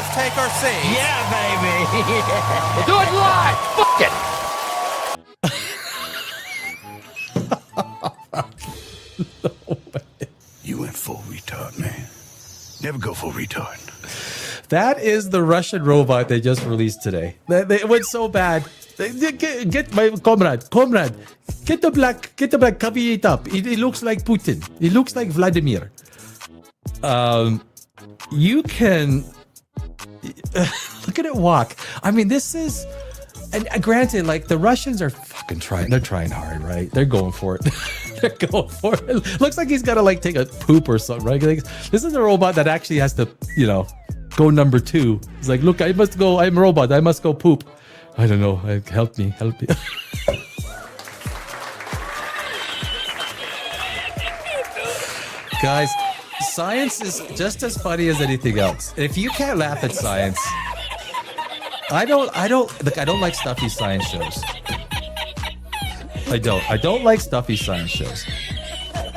let's take our seats. Yeah, baby. We'll do it live. Fuck it. You went full retard, man. Never go full retard. That is the Russian robot they just released today. It went so bad. Get my comrade, get the black, cover it up. It looks like Putin. It looks like Vladimir. You can look at it walk. I mean, this is, and granted, like the Russians are fucking trying. They're trying hard, right? They're going for it. They're going for it. Looks like he's got to like take a poop or something, right? Like, this is a robot that actually has to, you know, go number 2. He's like, look, I must go. I'm a robot. I must go poop. I don't know. Help me. Guys, science is just as funny as anything else. If you can't laugh at science, I don't like stuffy science shows. I don't like stuffy science shows.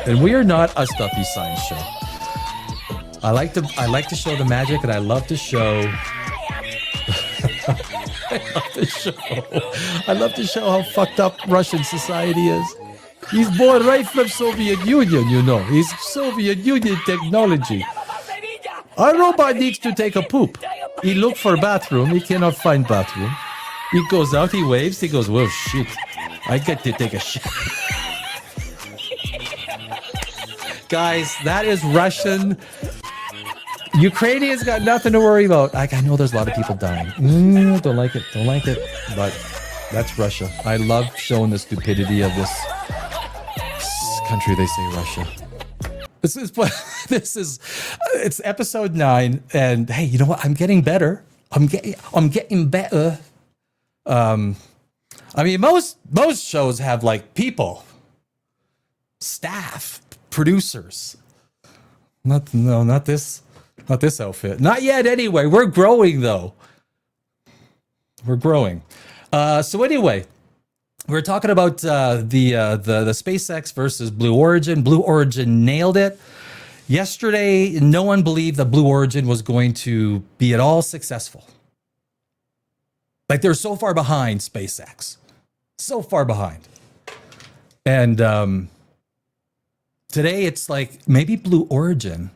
And we are not a stuffy science show. I like to show the magic, and I love to show I love to show how fucked up Russian society is. He's born right from Soviet Union, you know. He's Soviet Union technology. Our robot needs to take a poop. He looked for a bathroom. He cannot find bathroom. He goes out, he waves, he goes, well, shit. I get to take a shit. Guys, that is Russian. Ukrainians got nothing to worry about. I know there's a lot of people dying. Don't like it. But that's Russia. I love showing the stupidity of this country. They say Russia. It's episode 9, and hey, you know what? I'm getting better. I'm getting better. I mean, most shows have like people, staff, producers. Not this outfit. Not yet. Anyway, we're growing though. We're growing. So anyway, we're talking about the SpaceX versus Blue Origin. Blue Origin nailed it. Yesterday, no one believed that Blue Origin was going to be at all successful. Like, they're so far behind SpaceX. So far behind. And today, it's like, maybe Blue Origin.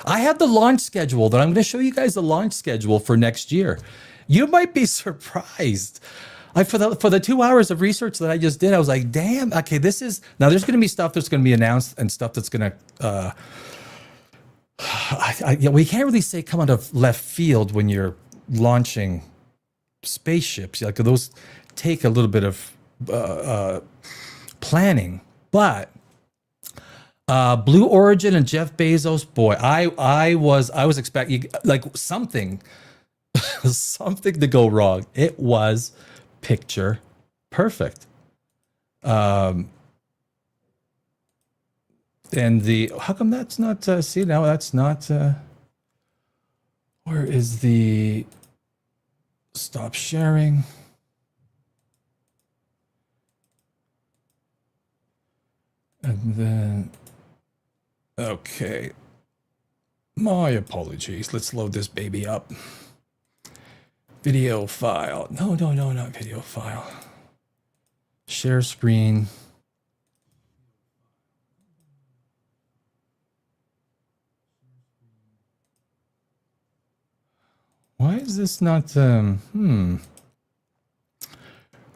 I have the launch schedule that I'm going to show you guys the launch schedule for next year. You might be surprised. For the 2 hours of research that I just did, I was like, damn, okay, this is, now there's going to be stuff that's going to be announced and stuff that's going to, we can't really say come out of left field when you're launching spaceships. Like, those take a little bit of planning, but Blue Origin and Jeff Bezos, boy, I was expecting like something to go wrong. It was picture perfect. And how come that's not, see now that's not, where is the stop sharing? And then, okay, my apologies. Let's load this baby up. Video file. No, not video file. Share screen. Why is this not,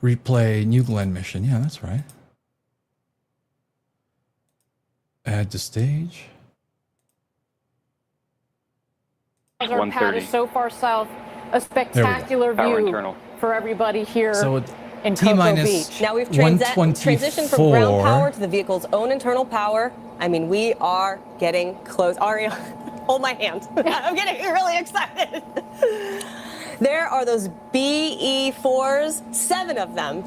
replay New Glenn mission. Yeah, that's right. Add to stage. Our pad is so far south, a spectacular view for everybody here in Cocoa Beach. Now we've transitioned from ground power to the vehicle's own internal power. I mean, we are getting close. Aria, hold my hand. I'm getting really excited. There are those BE4s, 7 of them,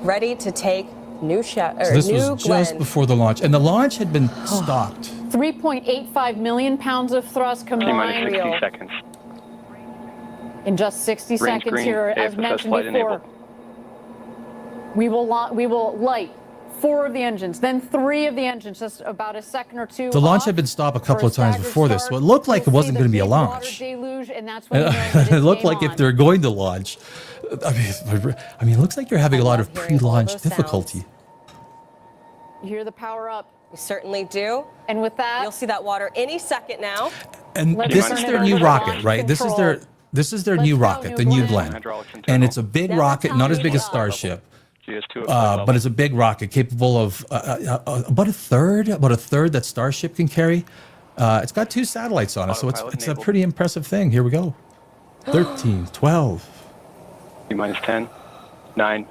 ready to take New Glenn. This was just before the launch, and the launch had been stopped. 3.85 million pounds of thrust combined. 60 seconds. In just 60 seconds here, as mentioned before. We will light 4 of the engines, then 3 of the engines, just about a second or two. The launch had been stopped a couple of times before this, so it looked like it wasn't going to be a launch. It looked like if they're going to launch, I mean, it looks like you're having a lot of pre-launch difficulty. You hear the power up. We certainly do. And with that, you'll see that water any second now. And this is their new rocket, right? This is their new rocket, the New Glenn. And it's a big rocket, not as big as Starship. But it's a big rocket capable of about a third that Starship can carry. It's got 2 satellites on it, so it's a pretty impressive thing. Here we go. 13, 12. T-minus 10, 9, 8, 7, 6,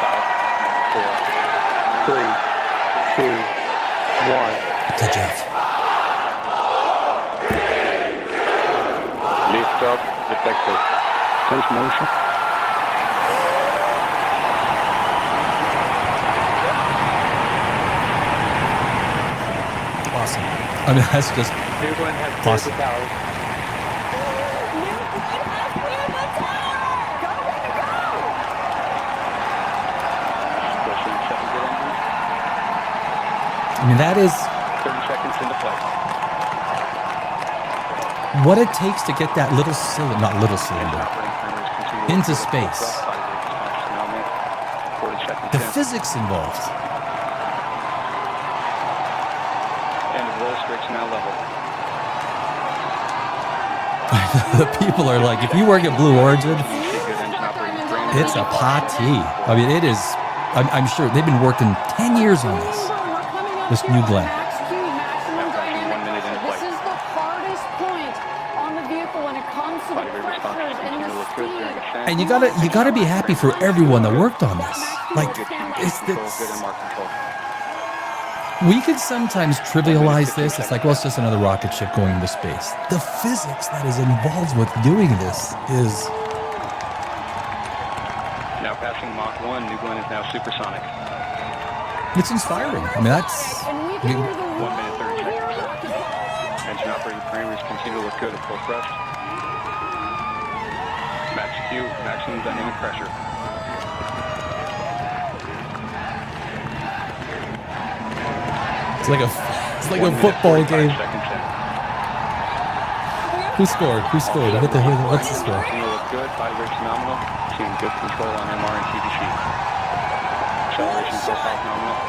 5, 4, 3, 2, 1. To Jeff. Lift up, detected. Sense motion. Awesome. I mean, that's just awesome. I mean, that is 30 seconds into flight. What it takes to get that little cylinder, into space. The physics involved. And the restricts now level. The people are like, if you work at Blue Origin, it's a party. I mean, it is. I'm sure they've been working 10 years on this New Glenn. This is the hardest point on the vehicle when it comes to the pressures and the speed. And you gotta be happy for everyone that worked on this. Like, we could sometimes trivialize this. It's like, well, it's just another rocket ship going into space. The physics that is involved with doing this is. Now passing Mach 1, New Glenn is now supersonic. It's inspiring. I mean, that's. 1 minute 30 seconds. Engine operating parameters continue to look good at full thrust. Max Q, maximum dynamic pressure. It's like a football game. Who scored? I get to hear what's the score? Continue to look good. Body rate's nominal. Seeing good control on MR and TDC. Acceleration profile nominal.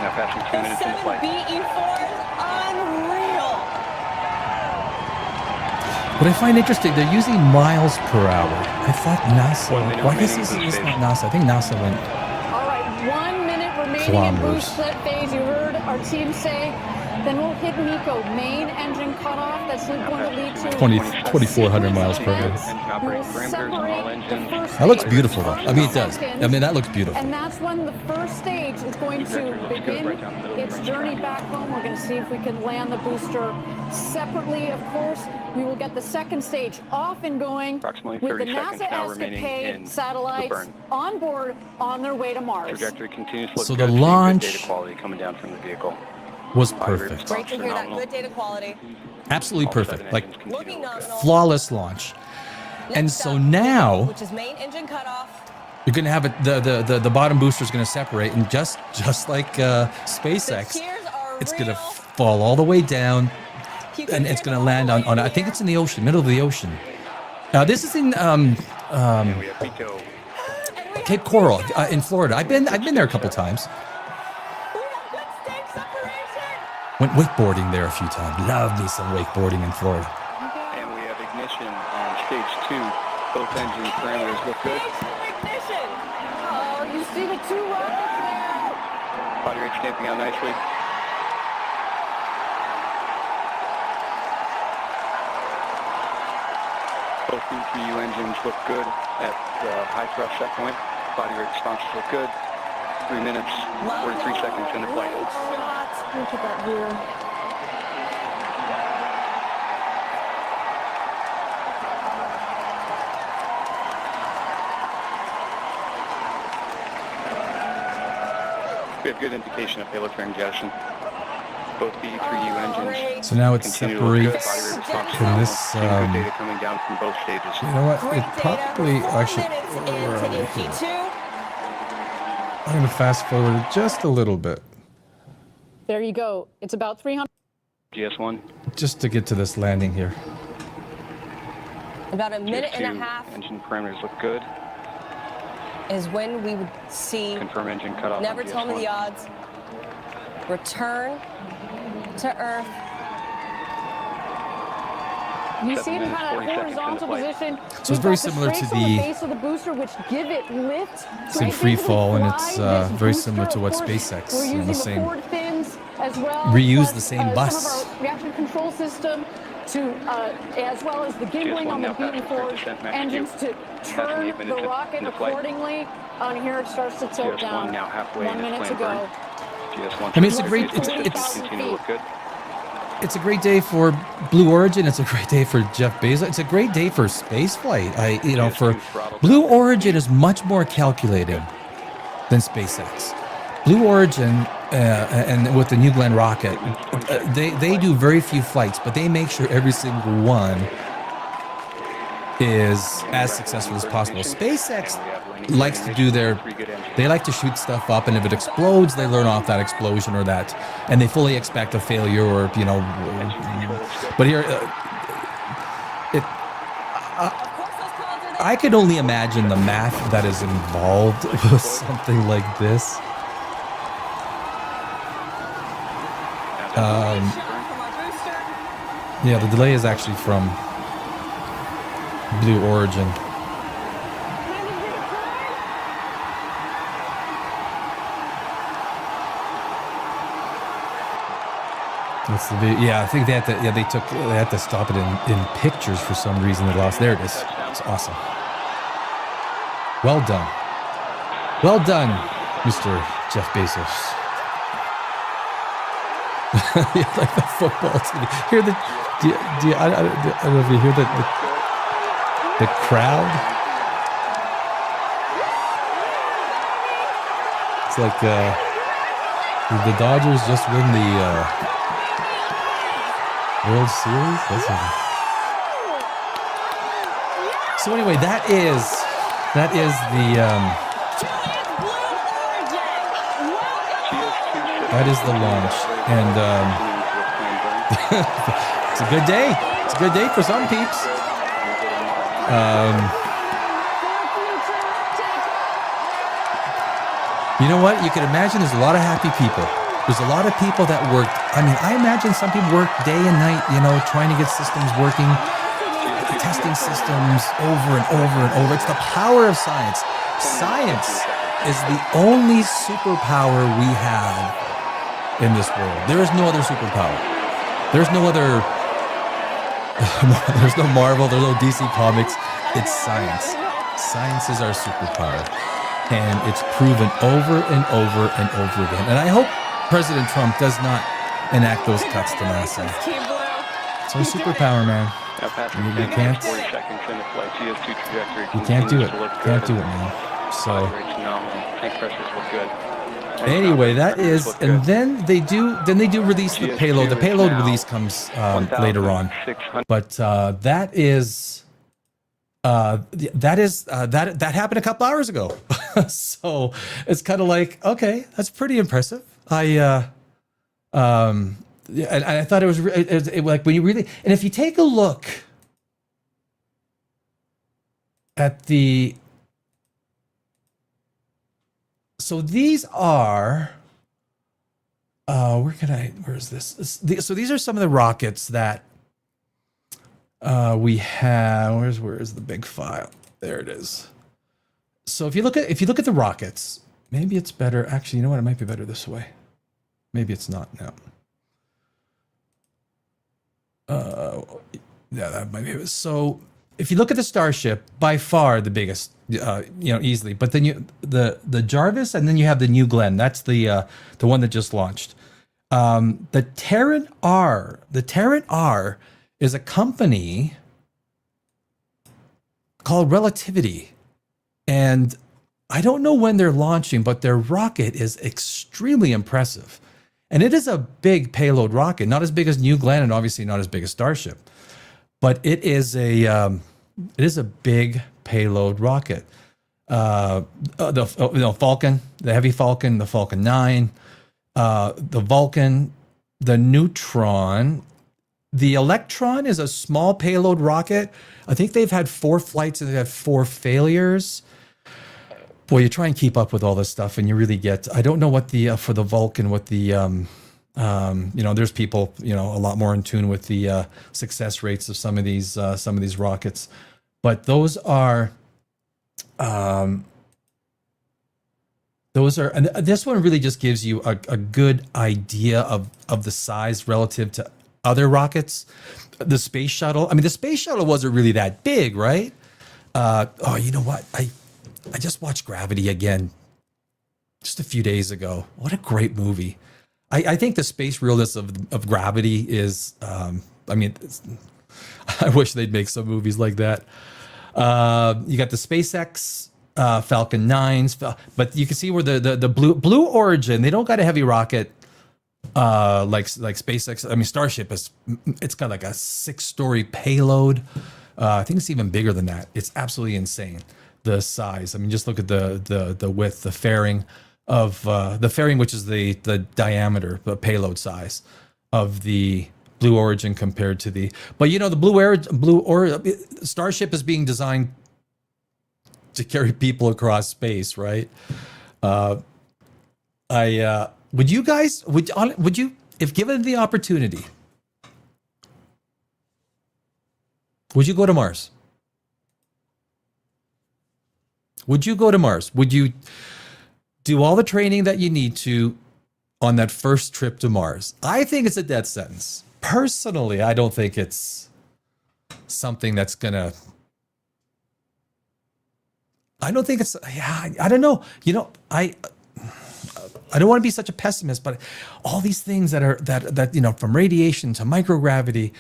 Now passing 2 minutes into flight. BE4 is unreal. What I find interesting, they're using miles per hour. I thought NASA. Well, I guess this is not NASA. I think NASA went. All right, 1 minute remaining in boost phase. You heard our team say. Then we'll hit MECO, main engine cutoff. That's going to lead to 2,400 miles per hour. That looks beautiful, though. I mean, it does. I mean, that looks beautiful. And that's when the first stage is going to begin its journey back home. We're going to see if we can land the booster separately, of course. We will get the second stage off and going with the NASA Escapade satellites on board on their way to Mars. Trajectory continues to look so good. the launch data quality coming down from the vehicle. Was perfect. Great to hear that. Good data quality. Absolutely perfect. Like flawless launch. And so now, which is main engine cutoff. You're going to have it. The bottom booster is going to separate, and just like SpaceX, it's going to fall all the way down, and it's going to land on. I think it's in the ocean, middle of the ocean. Now this is in Cape Coral in Florida. I've been there a couple times. Went wakeboarding there a few times. Love me some wakeboarding in Florida. And we have ignition on stage 2. Both engine parameters look good. Ignition! Oh, you see the 2 rockets there? Body rate stamping out nicely. Both BTU engines look good at high thrust set point. Body rate responses look good. 3 minutes, 43 seconds into flight. Look at that view. We have good indication of payload fairing jettison. both B3U engines. So now it continue to look good. separates Body rate response in this. Seeing good data coming down from both stages. You know what? Great It probably data. 4 actually. minutes Where into are we the here? P2. I'm gonna fast forward just a little bit, There you go. It's about 300. GS1. just to get to this landing here. About a minute and a GS2 half engine parameters look good. is when we would see Confirm engine cutoff. Never on Tell Me the GS1. Odds return to Earth. You 7 see it in minutes, kind of 40 seconds horizontal into flight. position. So it's We've very got similar to strakes on the- base of the booster, which give it lift. It's in free fall, and it's very similar to what SpaceX, We're you know, using the the same- forward fins as well. reuse plus, the same bus. Some of our reaction control system to, as well as the gimbling on the now beaten passing forward 30% max engines to turn 8 the minutes rocket into flight. accordingly. On here, it starts to tilt GS1 down. now halfway 1 in its minute to planned go. burn. GS1 I mean, it's a shows great- good it's- systems continue to look good. It's a great day for Blue Origin. It's a great day for Jeff Bezos. It's a great day for space flight. For Blue Origin is much more calculating than SpaceX. Blue Origin and with the New Glenn rocket, they do very few flights, but they make sure every single one is as successful as possible. SpaceX likes to do they like to shoot stuff up, and if it explodes, they learn off that explosion or that, and they fully expect a failure or, but here, I could only imagine the math that is involved with something like this. Yeah, the delay is actually from Blue Origin. That's the yeah, I think they had to. Yeah, they had to stop it in pictures for some reason. They lost. There it is. It's awesome. Well done. Well done, Mr. Jeff Bezos. Yeah, like the football team. Hear the? I don't know if you hear the crowd. It's like the Dodgers just win the World Series. So anyway, that is the launch, and it's a good day. It's a good day for some peeps. You know what? You can imagine there's a lot of happy people. There's a lot of people that worked. I mean, I imagine some people work day and night, trying to get systems working, testing systems over and over and over. It's the power of science. Science is the only superpower we have in this world. There is no other superpower. There's no other. There's no Marvel. There's no DC Comics. It's science. Science is our superpower, and it's proven over and over and over again. And I hope President Trump does not enact those cuts to NASA. It's our superpower, man. You can't do it. Can't do it, man. So anyway, that is, and then they do release the payload. The payload release comes later on, but that happened a couple hours ago. So it's kind of like, okay, that's pretty impressive. And I thought it was like when you really, and if you take a look at so these are, where's this? So these are some of the rockets that we have. Where's the big file? There it is. So if you look at the rockets, maybe it's better. Actually, you know what? It might be better this way. Maybe it's not now. Yeah, that might be it. So if you look at the Starship, by far the biggest, easily. But then the Jarvis, and then you have the New Glenn. That's the one that just launched. The Terran R. The Terran R is a company called Relativity, and I don't know when they're launching, but their rocket is extremely impressive. And it is a big payload rocket, not as big as New Glenn and obviously not as big as Starship, but it is a big payload rocket. The Falcon, the Heavy Falcon, the Falcon 9, the Vulcan, the Neutron. The Electron is a small payload rocket. I think they've had 4 flights and they've had 4 failures. Boy, you try and keep up with all this stuff and you really get, I don't know what the, for the Vulcan, what the, there's people, a lot more in tune with the success rates of some of these rockets. But those are, and this one really just gives you a good idea of the size relative to other rockets. The space shuttle, the space shuttle wasn't really that big, right? You know what? I just watched Gravity again just a few days ago. What a great movie. I think the space realness of Gravity is, I wish they'd make some movies like that. You got the SpaceX Falcon 9s, but you can see where the Blue Origin, they don't got a heavy rocket like SpaceX. Starship it's got like a 6-story payload. I think it's even bigger than that. It's absolutely insane, the size. Just look at the width, the fairing of the fairing, which is the diameter, the payload size of the Blue Origin compared to the. But the Starship is being designed to carry people across space, right? Would you guys, would you, if given the opportunity, would you go to Mars? Would you go to Mars? Would you do all the training that you need to on that first trip to Mars? I think it's a death sentence. Personally, I don't think it's something that's gonna, I don't think it's, I don't know. I don't want to be such a pessimist, but all these things that from radiation to microgravity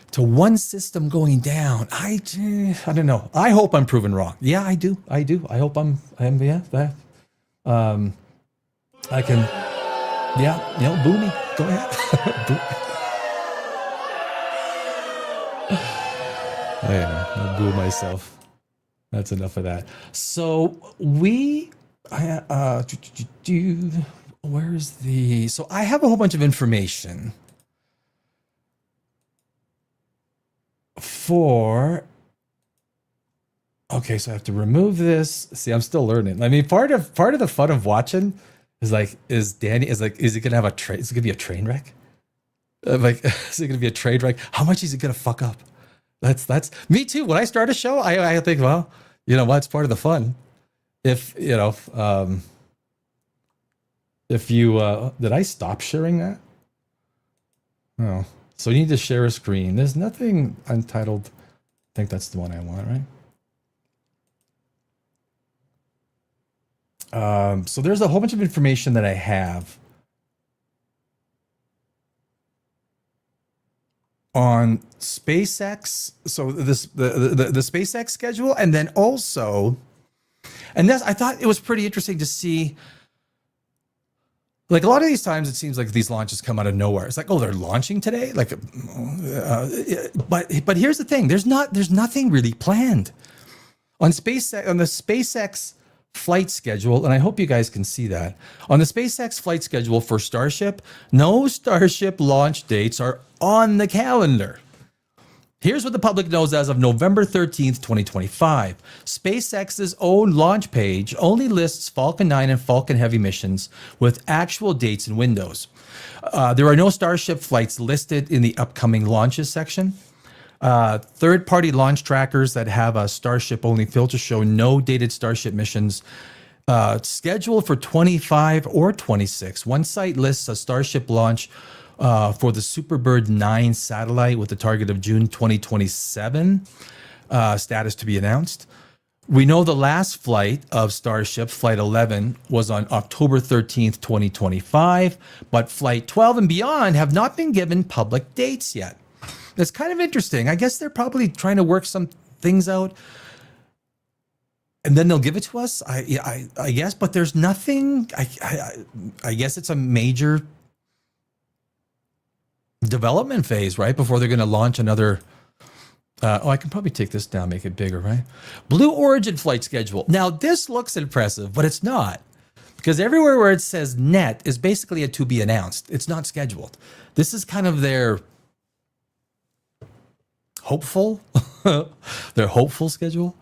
to one system going down, I don't know. I hope I'm proven wrong. Yeah, I do. I hope I can, boo me. Go ahead. I'll boo myself. That's enough of that. So where's the, so I have a whole bunch of information for, okay, so I have to remove this. See, I'm still learning. Part of the fun of watching is is it gonna have a train? Is it gonna be a train wreck? Is it gonna be a train wreck? How much is it gonna fuck up? That's me too. When I start a show, I think, well, it's part of the fun. If you did I stop sharing that? Oh, so you need to share a screen. There's nothing untitled. I think that's the one I want, right? So there's a whole bunch of information that I have on SpaceX. So the SpaceX schedule, and then also, and I thought it was pretty interesting to see. Like a lot of these times, it seems like these launches come out of nowhere. It's like, oh, they're launching today. But here's the thing: there's nothing really planned on the SpaceX flight schedule, and I hope you guys can see that on the SpaceX flight schedule for Starship. No Starship launch dates are on the calendar. Here's what the public knows as of November 13th, 2025. SpaceX's own launch page only lists Falcon 9 and Falcon Heavy missions with actual dates and windows. There are no Starship flights listed in the upcoming launches section. Third-party launch trackers that have a Starship-only filter show no dated Starship missions scheduled for 25 or 26. One site lists a Starship launch for the Superbird 9 satellite with a target of June 2027, status to be announced. We know the last flight of Starship, Flight 11, was on October 13th, 2025, but Flight 12 and beyond have not been given public dates yet. It's kind of interesting. I guess they're probably trying to work some things out, and then they'll give it to us. I guess, but there's nothing. I guess it's a major development phase, right? Before they're going to launch another. I can probably take this down, make it bigger, right? Blue Origin flight schedule. Now, this looks impressive, but it's not. Because everywhere where it says net is basically a to be announced. It's not scheduled. This is kind of their hopeful, their hopeful schedule.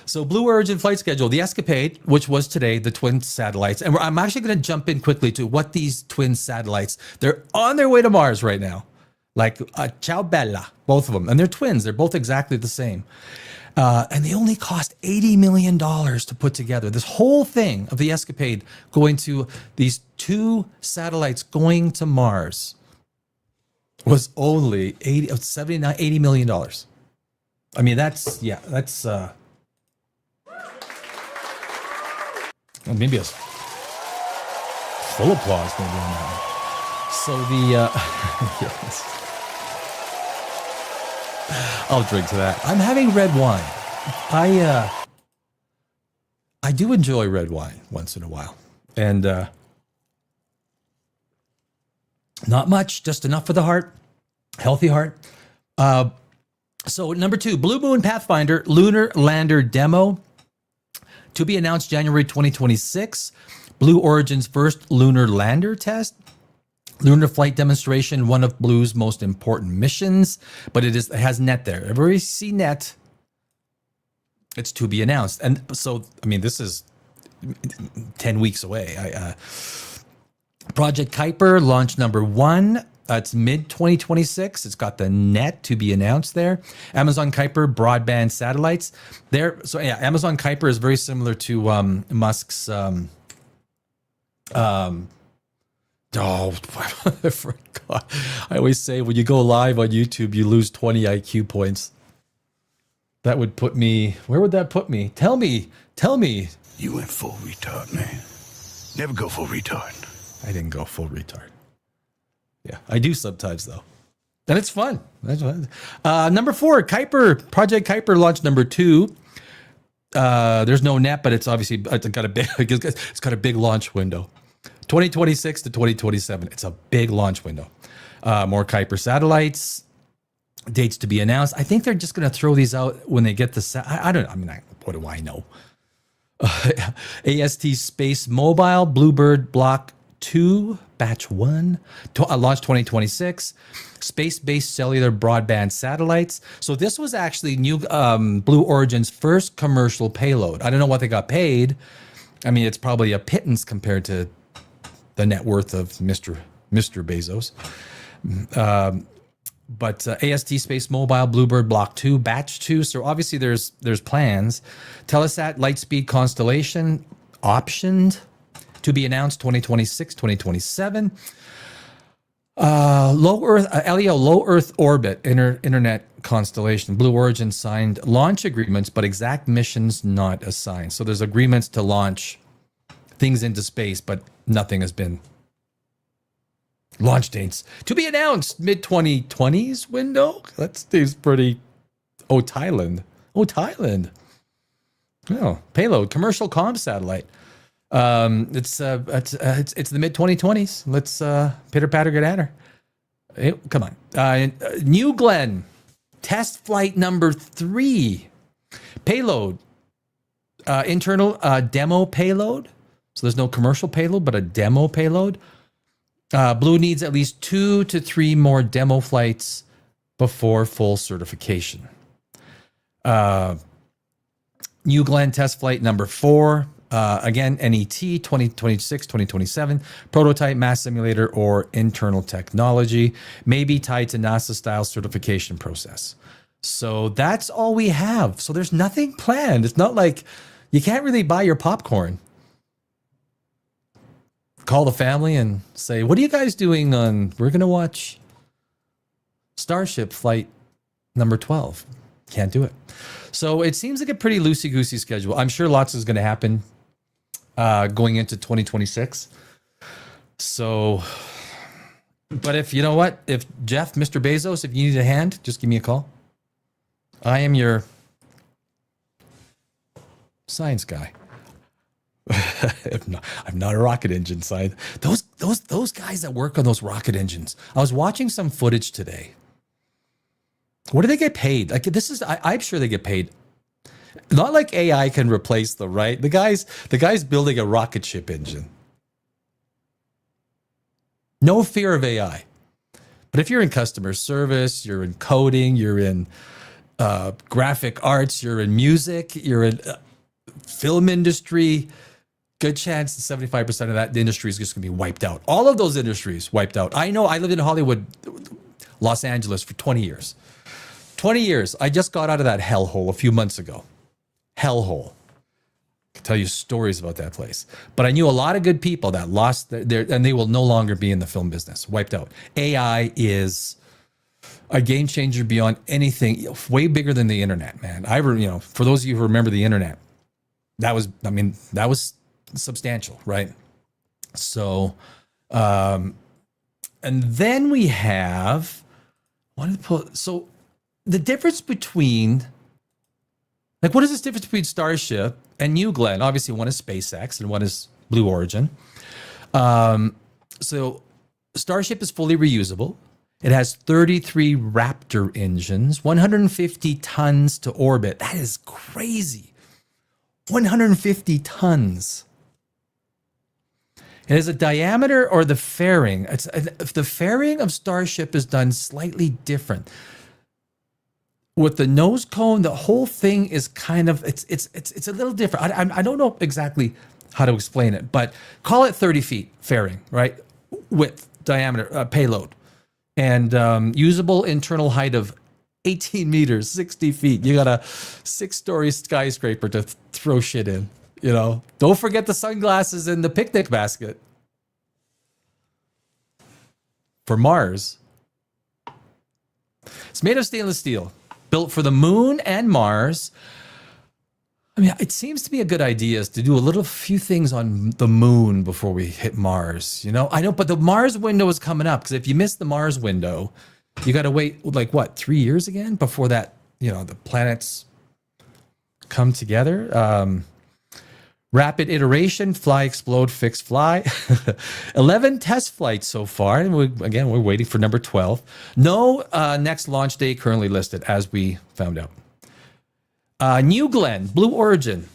So Blue Origin flight schedule, the Escapade, which was today, the twin satellites. And I'm actually going to jump in quickly to what these twin satellites, they're on their way to Mars right now. Like Ciao Bella, both of them. And they're twins. They're both exactly the same. And they only cost $80 million to put together. This whole thing of the Escapade going to these two satellites going to Mars was only $80 million. I mean, that's well, maybe a full applause maybe on that one. So the, yes. I'll drink to that. I'm having red wine. I do enjoy red wine once in a while. And not much, just enough for the heart. Healthy heart. So number 2, Blue Moon Pathfinder Lunar Lander Demo. To be announced January 2026. Blue Origin's first lunar lander test. Lunar flight demonstration, one of Blue's most important missions, but it has net there. Everybody see net. It's to be announced. And so, I mean, this is 10 weeks away. Project Kuiper, launch number 1. It's mid-2026. It's got the net to be announced there. Amazon Kuiper broadband satellites. There. So yeah, Amazon Kuiper is very similar to Musk's oh, I forgot. I always say when you go live on YouTube, you lose 20 IQ points. That would put me, where would that put me? Tell me. You went full retard, man. Never go full retard. I didn't go full retard. Yeah, I do sometimes though. And it's fun. That's fun. Number 4, Kuiper, Project Kuiper launch number 2. There's no net, but it's obviously, it's got a big launch window. 2026 to 2027. It's a big launch window. More Kuiper satellites. Dates to be announced. I think they're just going to throw these out when they get the... I don't know. I mean, what do I know? AST Space Mobile, Bluebird Block 2, Batch 1. Launch 2026. Space-based cellular broadband satellites. So this was actually new Blue Origin's first commercial payload. I don't know what they got paid. I mean, it's probably a pittance compared to the net worth of Mr. Bezos. But AST Space Mobile, Bluebird Block 2, Batch 2. So obviously there's plans. Telesat Lightspeed Constellation, optioned to be announced 2026, 2027. LEO Low Earth Orbit Internet Constellation. Blue Origin signed launch agreements, but exact missions not assigned. So there's agreements to launch things into space, but nothing has been. Launch dates to be announced mid-2020s window. That seems pretty. Thailand. Oh, payload commercial comm satellite. It's the mid-2020s. Let's pitter patter get at her. Hey, come on. New Glenn test flight number 3. Payload. Internal demo payload. So there's no commercial payload, but a demo payload. Blue needs at least 2 to 3 more demo flights before full certification. New Glenn test flight number 4. Again, NET 2026, 2027. Prototype mass simulator or internal technology. May be tied to NASA style certification process. So that's all we have. So there's nothing planned. It's not like you can't really buy your popcorn. Call the family and say, what are you guys doing on, we're going to watch Starship flight number 12. Can't do it. So it seems like a pretty loosey-goosey schedule. I'm sure lots is going to happen going into 2026. So, but if, you know what, if Jeff, Mr. Bezos, if you need a hand, just give me a call. I am your science guy. I'm not a rocket engine side. Those guys that work on those rocket engines. I was watching some footage today. What do they get paid? Like I'm sure they get paid. Not like AI can replace them, right? The guy's building a rocket ship engine. No fear of AI. But if you're in customer service, you're in coding, you're in graphic arts, you're in music, you're in film industry, good chance that 75% of that industry is just going to be wiped out. All of those industries wiped out. I know I lived in Hollywood, Los Angeles for 20 years. 20 years. I just got out of that hellhole a few months ago. Hellhole. I can tell you stories about that place. But I knew a lot of good people that lost their, and they will no longer be in the film business. Wiped out. AI is a game changer beyond anything, way bigger than the internet, man. For those of you who remember the internet, that was substantial, right? So, and then we have, so the difference between, like, what is this difference between Starship and New Glenn? Obviously, one is SpaceX and one is Blue Origin. So Starship is fully reusable. It has 33 Raptor engines, 150 tons to orbit. That is crazy. 150 tons. It has a diameter, or the fairing. The fairing of Starship is done slightly different. With the nose cone, the whole thing is kind of, it's a little different. I don't know exactly how to explain it, but call it 30 feet fairing, right? Width, diameter, payload. And usable internal height of 18 meters, 60 feet. You got a 6-story skyscraper to throw shit in, Don't forget the sunglasses and the picnic basket. For Mars. It's made of stainless steel, built for the moon and Mars. I mean, it seems to be a good idea is to do a few things on the moon before we hit Mars. I know, but the Mars window is coming up, because if you miss the Mars window, you got to wait 3 years again before that, the planets come together. Rapid iteration, fly, explode, fix, fly. 11 test flights so far. And we're waiting for number 12. No next launch date currently listed, as we found out. New Glenn, Blue Origin,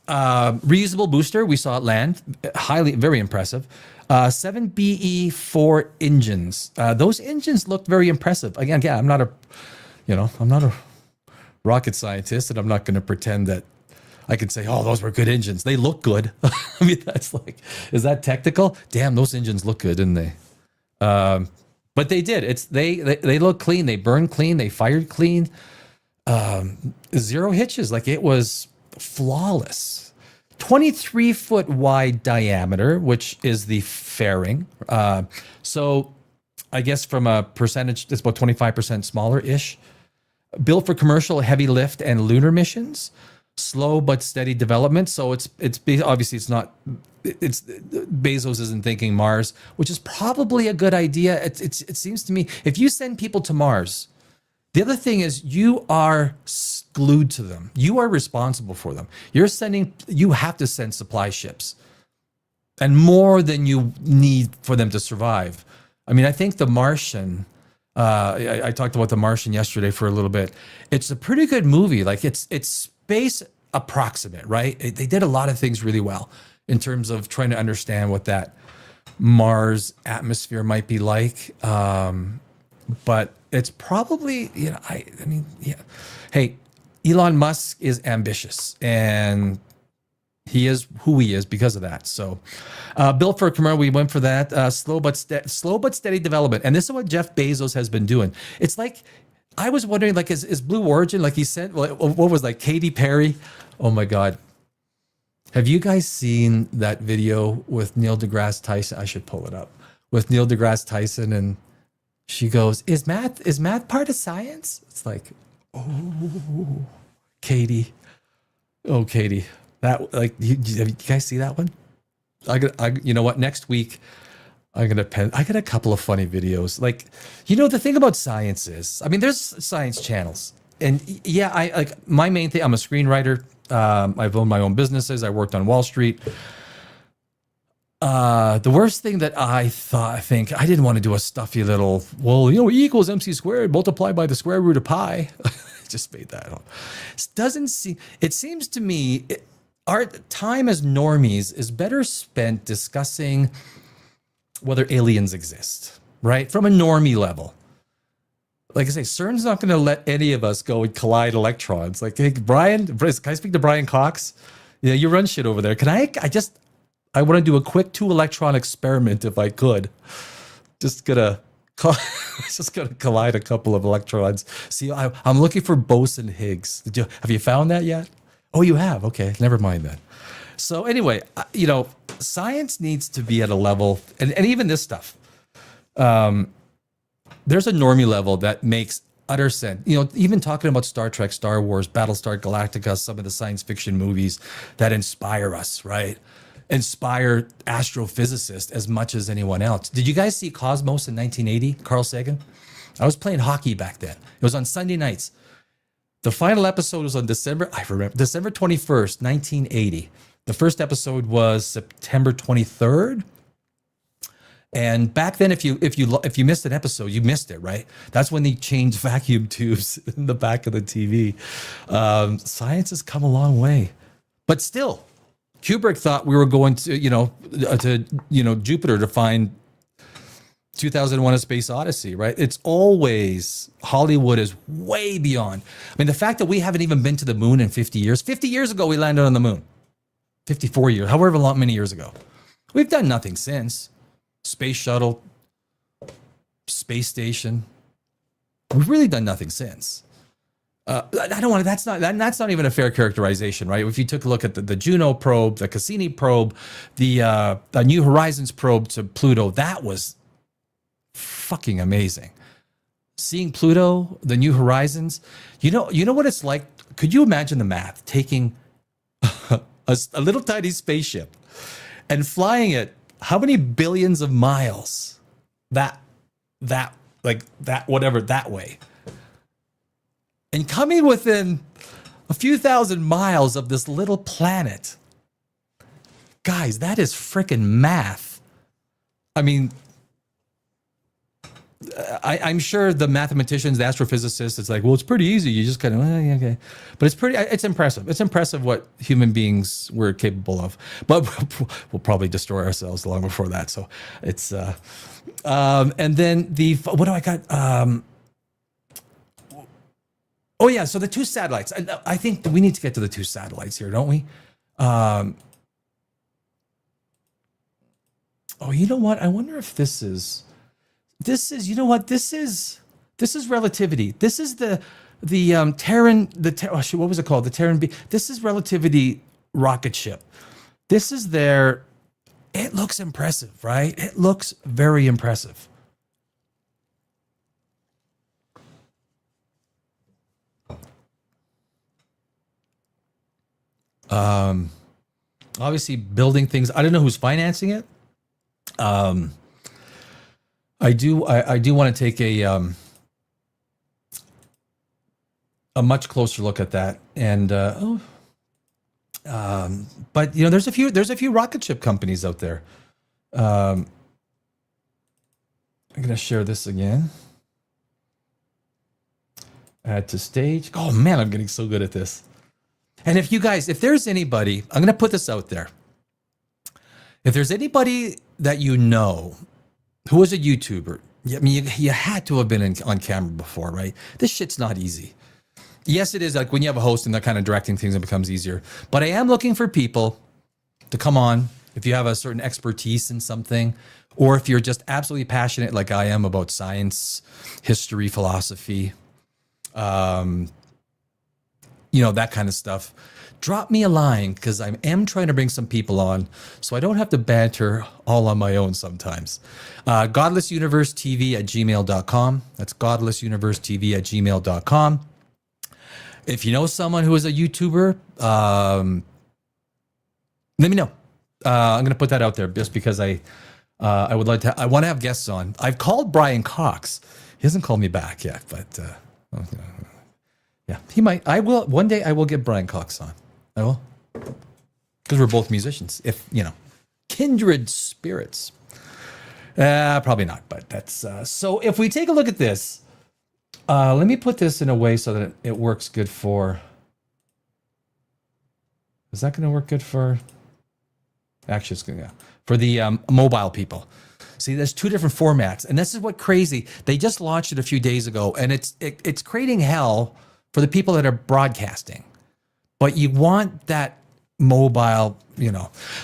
reusable booster. We saw it land, very impressive. 7 BE4 engines. Those engines looked very impressive. Again, yeah, I'm not a rocket scientist, and I'm not going to pretend that I can say, oh, those were good engines. They look good. I mean, is that technical? Damn, those engines look good, didn't they? But they did. They look clean. They burned clean. They fired clean. Zero hitches. Like, it was flawless. 23-foot wide diameter, which is the fairing. So I guess from a percentage, it's about 25% smaller-ish. Built for commercial heavy lift and lunar missions. Slow but steady development. So it's obviously Bezos isn't thinking Mars, which is probably a good idea. It seems to me, if you send people to Mars, the other thing is you are glued to them. You are responsible for them. You have to send supply ships, and more than you need for them to survive. I mean, I think The Martian, I talked about The Martian yesterday for a little bit. It's a pretty good movie. Like, it's space approximate, right? They did a lot of things really well in terms of trying to understand what that Mars atmosphere might be like. But it's probably, Hey, Elon Musk is ambitious, and he is who he is because of that. So, built for a commercial, we went for that. Slow but steady development, and this is what Jeff Bezos has been doing. It's like, I was wondering, like, is Blue Origin, like he said, what was, like, Katy Perry? Oh my God. Have you guys seen that video with Neil deGrasse Tyson? I should pull it up. With Neil deGrasse Tyson, and she goes, is math part of science? It's like, oh, Katie. Oh, Katie. That, like, you guys see that one? You know what? Next week, I got a couple of funny videos. Like, the thing about science is, I mean, there's science channels, and yeah, my main thing, I'm a screenwriter. I've owned my own businesses. I worked on Wall Street. The worst thing that I think I didn't want to do a stuffy little, well, E equals MC squared multiplied by the square root of pi. Just made that up. It seems to me our time as normies is better spent discussing whether aliens exist, right? From a normie level. Like I say, CERN's not going to let any of us go and collide electrons. Like, hey, Brian, can I speak to Brian Cox? You run shit over there. I want to do a quick 2-electron experiment if I could. Just gonna collide a couple of electrons. See, I'm looking for Boson-Higgs. Have you found that yet? Oh, you have? Okay, never mind then. So anyway, science needs to be at a level, and even this stuff. There's a normie level that makes utter sense. Even talking about Star Trek, Star Wars, Battlestar Galactica, some of the science fiction movies that inspire us, right? Inspire astrophysicists as much as anyone else. Did you guys see Cosmos in 1980, Carl Sagan? I was playing hockey back then. It was on Sunday nights. The final episode was on December 21st, 1980. The first episode was September 23rd. And back then, if you missed an episode, you missed it, right? That's when they changed vacuum tubes in the back of the TV. Science has come a long way, but still, Kubrick thought we were going to Jupiter to find 2001: A Space Odyssey, right? It's always Hollywood is way beyond. I mean, the fact that we haven't even been to the moon in 50 years. 50 years ago, we landed on the moon. 54 years, however many years ago. We've done nothing since. Space shuttle, space station. We've really done nothing since. I don't want to. That's not even a fair characterization, right? If you took a look at the Juno probe, the Cassini probe, the New Horizons probe to Pluto, that was fucking amazing. Seeing Pluto, the New Horizons, you know what it's like. Could you imagine the math? Taking a little tiny spaceship and flying it. How many billions of miles that way, and coming within a few thousand miles of this little planet, guys, that is freaking math. I mean, I'm sure the mathematicians, the astrophysicists, it's like, well, it's pretty easy. You just kind of, okay. But it's impressive. It's impressive what human beings were capable of. But we'll probably destroy ourselves long before that. So it's, and then what do I got? Oh yeah, so the 2 satellites. I think we need to get to the 2 satellites here, don't we? Oh, you know what? I wonder if this is relativity. This is the Terran, what was it called? The Terran B. This is relativity rocket ship. This is it looks impressive, right? It looks very impressive. Obviously building things. I don't know who's financing it. I do want to take a much closer look at that, and but there's a few rocket ship companies out there. I'm gonna share this again. Add to stage. Oh man, I'm getting so good at this. And if there's anybody, I'm gonna put this out there. If there's anybody that who was a YouTuber, I mean, you had to have been on camera before, right? This shit's not easy. Yes, it is. Like when you have a host and they're kind of directing things, it becomes easier. But I am looking for people to come on if you have a certain expertise in something, or if you're just absolutely passionate like I am about science, history, philosophy, that kind of stuff. Drop me a line, because I am trying to bring some people on so I don't have to banter all on my own sometimes. godlessuniversetv@gmail.com. That's godlessuniversetv@gmail.com. If you know someone who is a YouTuber, let me know. I'm going to put that out there just because I would like to. I want to have guests on. I've called Brian Cox. He hasn't called me back yet, but yeah, he might. I will one day. I will get Brian Cox on. Oh, because we're both musicians. If kindred spirits. Probably not, but that's so. If we take a look at this, let me put this in a way so that it works good for. Is that going to work good for? Actually, it's going to for the mobile people. See, there's two different formats, and this is what crazy. They just launched it a few days ago, and it's creating hell for the people that are broadcasting. But you want that mobile,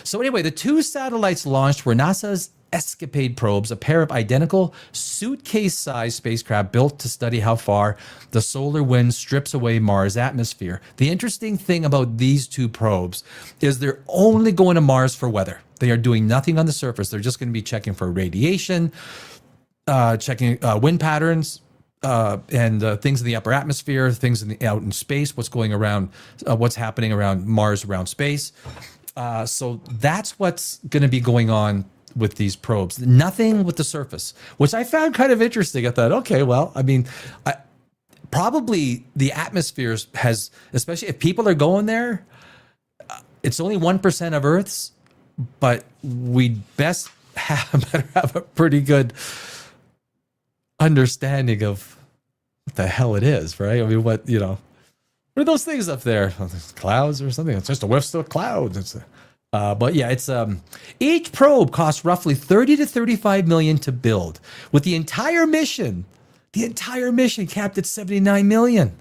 So anyway, the two satellites launched were NASA's Escapade probes, a pair of identical suitcase-sized spacecraft built to study how far the solar wind strips away Mars' atmosphere. The interesting thing about these two probes is they're only going to Mars for weather. They are doing nothing on the surface. They're just going to be checking for radiation, checking wind patterns, and things in the upper atmosphere, things out in space, what's going around, what's happening around Mars, around space. So that's what's going to be going on with these probes. Nothing with the surface, which I found kind of interesting. I thought, okay, well, I mean, probably the atmosphere has, especially if people are going there, it's only 1% of Earth's, but we better have a pretty good understanding of what the hell it is, right? I mean, what are those things up there? Clouds or something? It's just a whiff of clouds. But yeah, it's each probe costs roughly 30 to 35 million to build, with the entire mission capped at 79 million,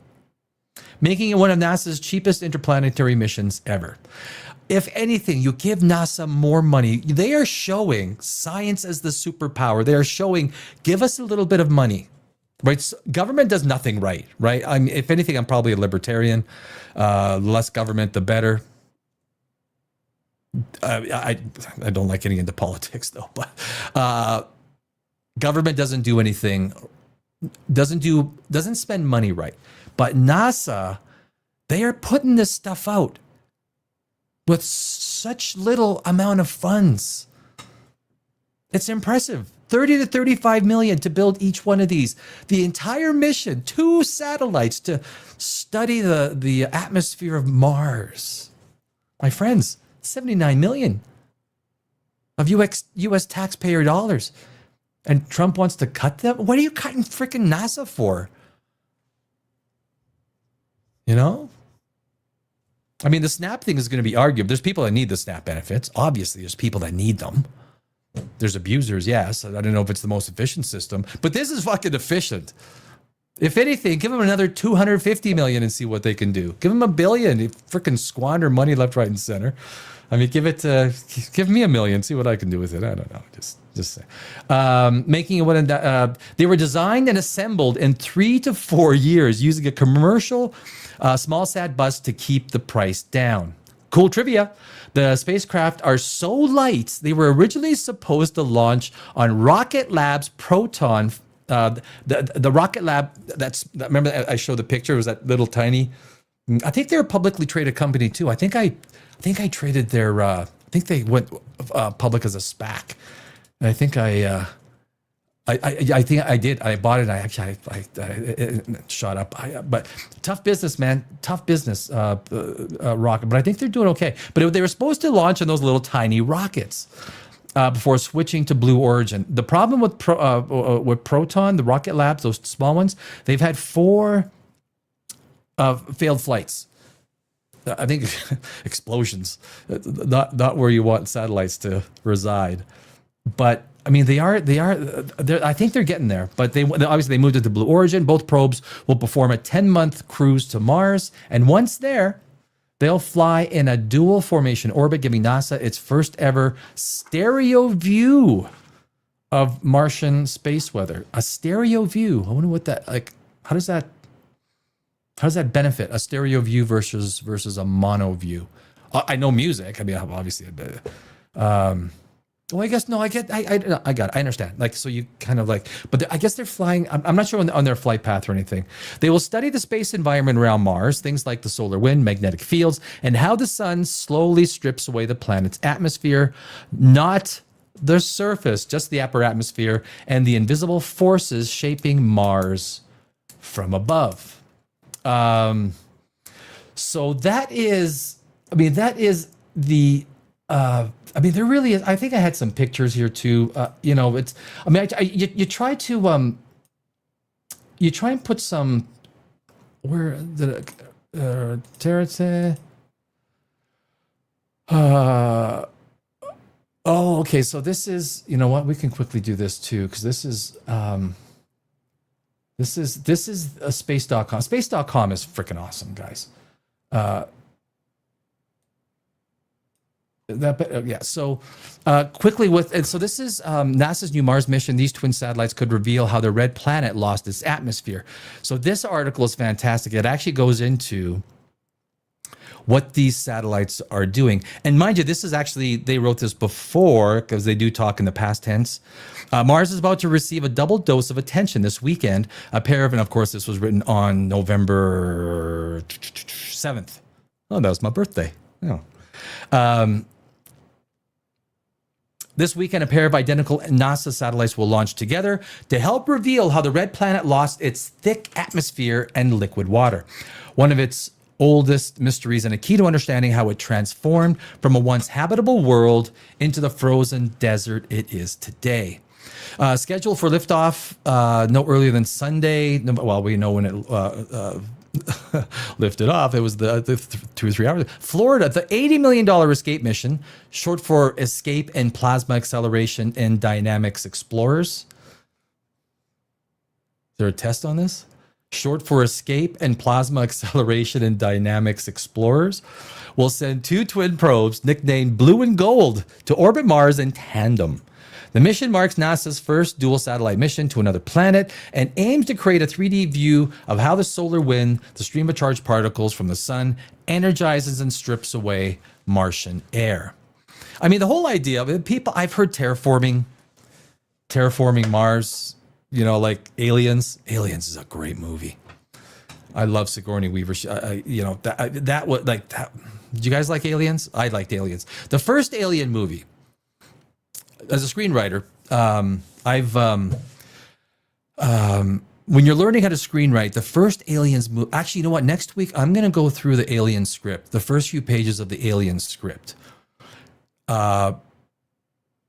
making it one of NASA's cheapest interplanetary missions ever. If anything, you give NASA more money. They are showing science as the superpower. They are showing, give us a little bit of money, right? So government does nothing right? I mean, if anything, I'm probably a libertarian. Less government, the better. I don't like getting into politics though, but government doesn't do anything, doesn't spend money right. But NASA, they are putting this stuff out with such little amount of funds. It's impressive. 30 to 35 million to build each one of these. The entire mission, 2 satellites to study the atmosphere of Mars. My friends, 79 million of US taxpayer dollars. And Trump wants to cut them? What are you cutting freaking NASA for? I mean, the SNAP thing is going to be argued. There's people that need the SNAP benefits. Obviously, there's people that need them. There's abusers, yes. I don't know if it's the most efficient system, but this is fucking efficient. If anything, give them another 250 million and see what they can do. Give them $1 billion. You freaking squander money left, right, and center. I mean, give me $1 million. See what I can do with it. I don't know. Just say. Making it one. They were designed and assembled in 3 to 4 years using a commercial small sat bus to keep the price down. Cool trivia. The spacecraft are so light, they were originally supposed to launch on Rocket Lab's Proton. The Rocket Lab, remember I showed the picture, it was that little tiny, I think they're a publicly traded company too. I think I traded their, I think they went public as a SPAC. And I think I think I did. I bought it. It shot up. But tough business, man. Tough business, rocket. But I think they're doing okay. But they were supposed to launch on those little tiny rockets before switching to Blue Origin. The problem with Proton, the Rocket Labs, those small ones, they've had 4 failed flights. I think explosions, not where you want satellites to reside. But I mean, I think they're getting there, but they obviously moved it to Blue Origin. Both probes will perform a 10-month cruise to Mars. And once there, they'll fly in a dual formation orbit, giving NASA its first ever stereo view of Martian space weather. A stereo view. I wonder what that, how does that benefit a stereo view versus a mono view? I know music. I mean, obviously, well, I guess no. I got it. I understand. So you kind of but I guess they're flying. I'm not sure on their flight path or anything. They will study the space environment around Mars, things like the solar wind, magnetic fields, and how the sun slowly strips away the planet's atmosphere, not the surface, just the upper atmosphere, and the invisible forces shaping Mars from above. So that is I mean, that is the. I mean, there really is. I think I had some pictures here too. You know, it's. I mean, you try to you try and put some. Where the Terete. Oh, okay. So this is. You know what? We can quickly do this too, because this is. This is a space.com. Space.com is freaking awesome, guys. So quickly so this is NASA's new Mars mission. These twin satellites could reveal how the red planet lost its atmosphere. So this article is fantastic. It actually goes into what these satellites are doing. And mind you, this is actually, they wrote this before, because they do talk in the past tense. Mars is about to receive a double dose of attention this weekend. And of course, this was written on November 7th. Oh, that was my birthday. Yeah. This weekend, a pair of identical NASA satellites will launch together to help reveal how the red planet lost its thick atmosphere and liquid water. One of its oldest mysteries and a key to understanding how it transformed from a once habitable world into the frozen desert it is today. Scheduled for liftoff no earlier than Sunday. Well, we know when it lifted off. It was the 2 or 3 hours. Florida, the $80 million ESCAPE mission, short for Escape and Plasma Acceleration and Dynamics Explorers. Is there a test on this? Short for Escape and Plasma Acceleration and Dynamics Explorers, will send 2 twin probes nicknamed Blue and Gold to orbit Mars in tandem. The mission marks NASA's first dual satellite mission to another planet and aims to create a 3D view of how the solar wind, the stream of charged particles from the sun, energizes and strips away Martian air. I mean, the whole idea of it, people, I've heard terraforming Mars, you know, like Aliens. Aliens is a great movie. I love Sigourney Weaver. You know, that was like that. Did you guys like Aliens? I liked Aliens. The first Alien movie. As a screenwriter, when you're learning how to screenwrite, the first Aliens movie. Actually, you know what? Next week I'm going to go through the Alien script, the first few pages of the Alien script. If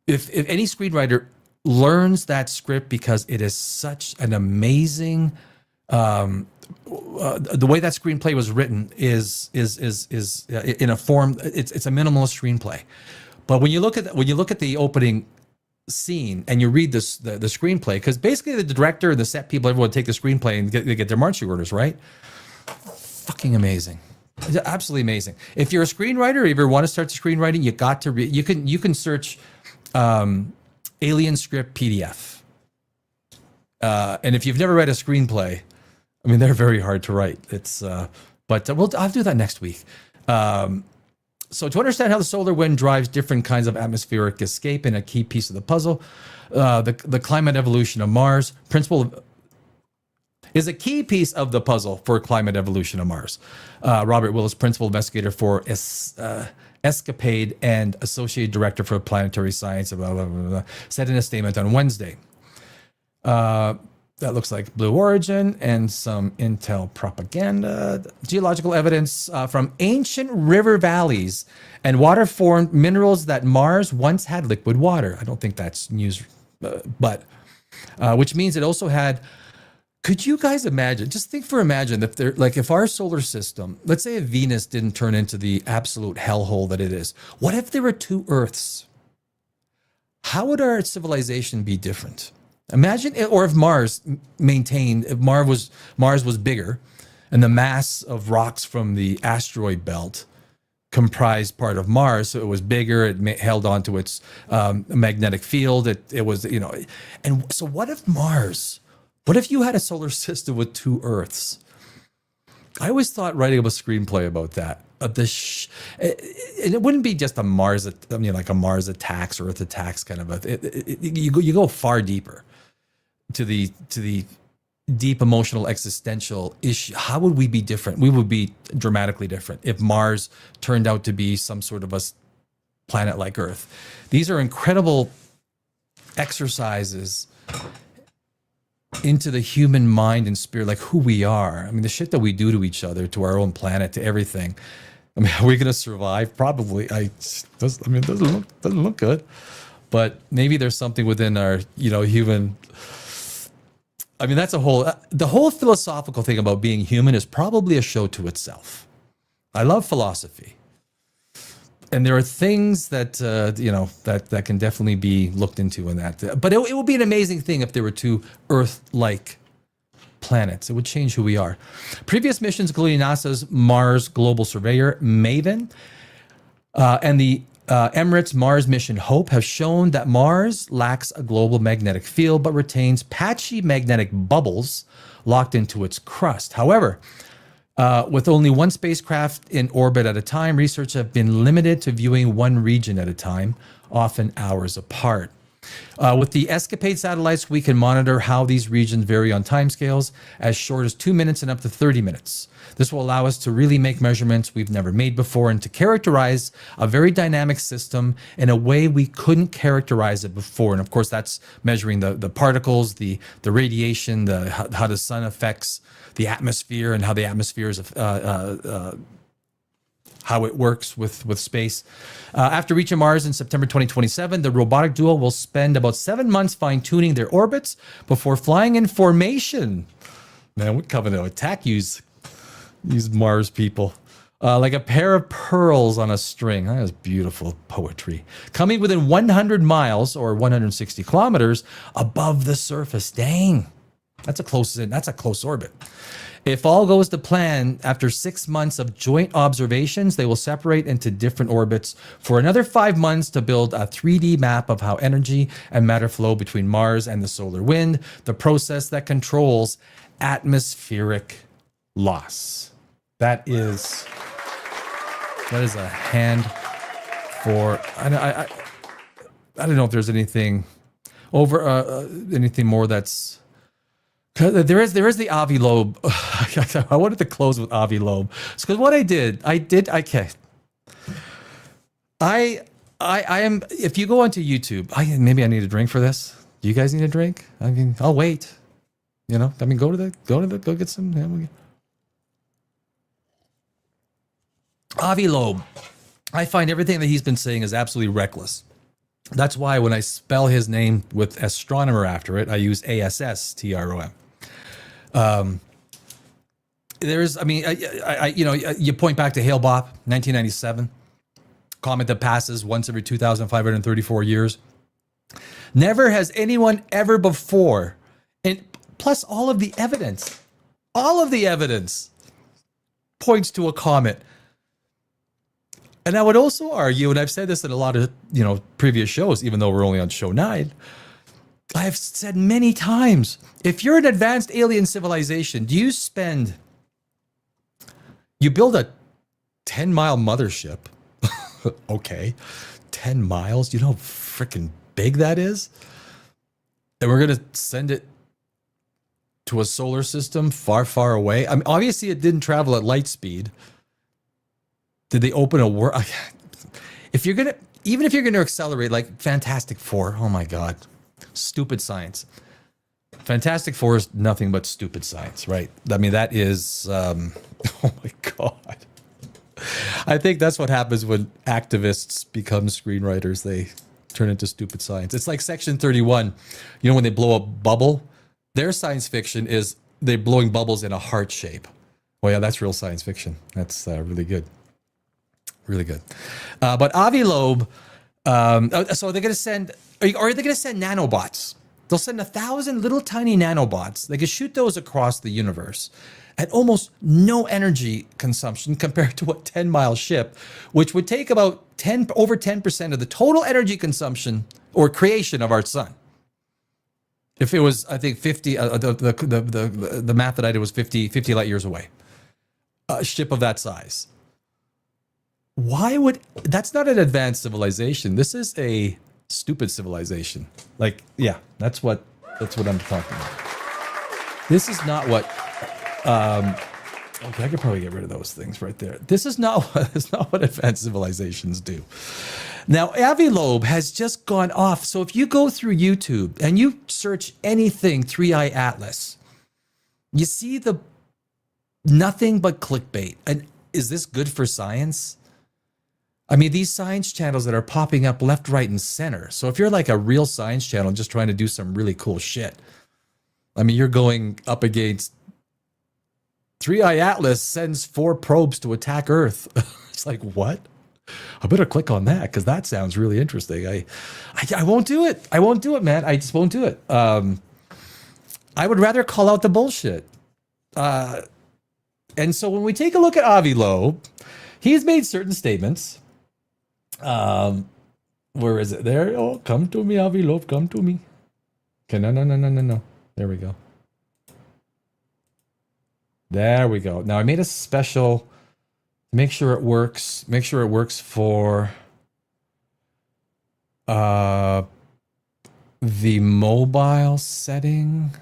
any screenwriter learns that script, because it is such an amazing. The way that screenplay was written is in a form. It's a minimalist screenplay. But when you look at the opening scene and you read the screenplay, because basically the director and the set people, everyone take the screenplay and get their marching orders, right? Fucking amazing, absolutely amazing. If you're a screenwriter, or if you want to start the screenwriting, you got to read. You can search Alien script PDF, and if you've never read a screenplay, I mean, they're very hard to write. It's but I'll do that next week. So to understand how the solar wind drives different kinds of atmospheric escape in a key piece of the puzzle, the climate evolution of Mars is a key piece of the puzzle for climate evolution of Mars. Robert Willis, principal investigator for Escapade and associate director for planetary science, said in a statement on Wednesday. That looks like Blue Origin and some Intel propaganda. Geological evidence from ancient river valleys and water-formed minerals that Mars once had liquid water. I don't think that's news, but which means it also had. Could you guys imagine? Just imagine if our solar system, let's say if Venus didn't turn into the absolute hellhole that it is. What if there were 2 Earths? How would our civilization be different? Imagine, or if Mars was bigger and the mass of rocks from the asteroid belt comprised part of Mars, so it was bigger, it held onto its magnetic field, it was, you know, and so what if you had a solar system with 2 Earths? I always thought writing a screenplay about that. And it wouldn't be just a Mars, like a Mars attacks, Earth attacks kind of you go far deeper to the deep emotional existential issue. How would we be different? We would be dramatically different if Mars turned out to be some sort of a planet like Earth. These are incredible exercises into the human mind and spirit, like who we are. I mean, the shit that we do to each other, to our own planet, to everything. I mean, are we going to survive? Probably. It doesn't look good. But maybe there's something within our, human. I mean, that's the whole philosophical thing about being human is probably a show to itself. I love philosophy. And there are things that, that can definitely be looked into in that. But it would be an amazing thing if there were two Earth-like planets. It would change who we are. Previous missions, including NASA's Mars Global Surveyor, MAVEN, and the Emirates Mars mission HOPE have shown that Mars lacks a global magnetic field, but retains patchy magnetic bubbles locked into its crust. However, with only one spacecraft in orbit at a time, researchers have been limited to viewing one region at a time, often hours apart. With the Escapade satellites, we can monitor how these regions vary on timescales as short as 2 minutes and up to 30 minutes. This will allow us to really make measurements we've never made before and to characterize a very dynamic system in a way we couldn't characterize it before. And of course, that's measuring the particles, the radiation, how the sun affects the atmosphere and how the atmosphere is how it works with space. After reaching Mars in September 2027, the robotic duo will spend about 7 months fine-tuning their orbits before flying in formation. Man, we're coming to attack these Mars people. Like a pair of pearls on a string. That is beautiful poetry. Coming within 100 miles or 160 kilometers above the surface. Dang. That's a close orbit. If all goes to plan, after 6 months of joint observations, they will separate into different orbits for another 5 months to build a 3D map of how energy and matter flow between Mars and the solar wind, the process that controls atmospheric loss. That is a hand for, I don't know if there's anything more that's, there is the Avi Loeb. I wanted to close with Avi Loeb. Because what I am, if you go onto YouTube, maybe I need a drink for this. Do you guys need a drink? I mean, I'll wait. Go get some. Avi Loeb. I find everything that he's been saying is absolutely reckless. That's why when I spell his name with astronomer after it, I use ASSTROM. You point back to Hale-Bopp, 1997, comet that passes once every 2,534 years. Never has anyone ever before, and plus all of the evidence points to a comet. And I would also argue, and I've said this in a lot of, previous shows, even though we're only on show 9, I've said many times, if you're an advanced alien civilization, you build a 10-mile mothership. Okay, 10 miles, you know how freaking big that is? And we're going to send it to a solar system far, far away. I mean, obviously it didn't travel at light speed. Did they open a world? Even if you're going to accelerate, like Fantastic Four, oh my God. Stupid science. Fantastic Four is nothing but stupid science, right? I mean, that is, oh my God. I think that's what happens when activists become screenwriters. They turn into stupid science. It's like Section 31. When they blow a bubble, their science fiction is they're blowing bubbles in a heart shape. Well, yeah, that's real science fiction. That's really good. Really good. But Avi Loeb, so they're going to send, or are they going to send nanobots? They'll send 1,000 little tiny nanobots. They can shoot those across the universe at almost no energy consumption compared to a 10-mile ship, which would take about over 10% of the total energy consumption or creation of our sun. If it was, I think 50, the math that I did was 50 light years away. A ship of that size. That's not an advanced civilization. This is a stupid civilization. Like, yeah, that's what I'm talking about. This is not what, okay, I could probably get rid of those things right there. This is not what advanced civilizations do. Now, Avi Loeb has just gone off. So if you go through YouTube and you search anything 3i Atlas, you see nothing but clickbait. And is this good for science? I mean, these science channels that are popping up left, right, and center. So if you're like a real science channel just trying to do some really cool shit, I mean, you're going up against 3i Atlas sends 4 probes to attack Earth. It's like, what? I better click on that because that sounds really interesting. I won't do it. I won't do it, man. I just won't do it. I would rather call out the bullshit. And so when we take a look at Avi Loeb, he's made certain statements. Where is it? There. Oh, come to me, Avi Loeb. Come to me. Okay, no. There we go. There we go. Now I made a special. Make sure it works. Make sure it works for the mobile setting.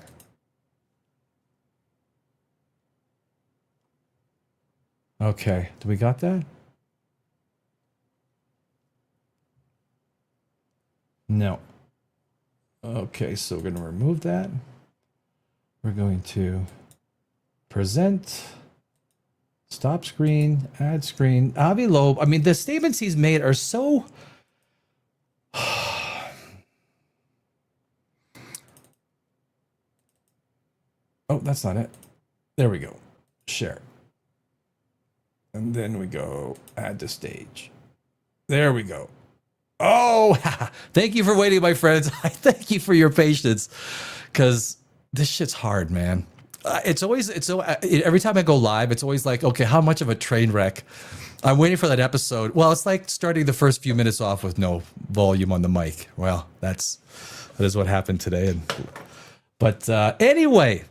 Okay, do we got that? No. Okay, so we're going to remove that. We're going to present, stop screen, add screen. Avi Loeb, I mean, the statements he's made are so... Oh, that's not it. There we go. Share. And then we go add to stage. There we go. Oh, thank you for waiting, my friends. I thank you for your patience because this shit's hard, man. Every time I go live, it's always like, okay, how much of a train wreck? I'm waiting for that episode. Well, it's like starting the first few minutes off with no volume on the mic. Well, that is what happened today. But anyway,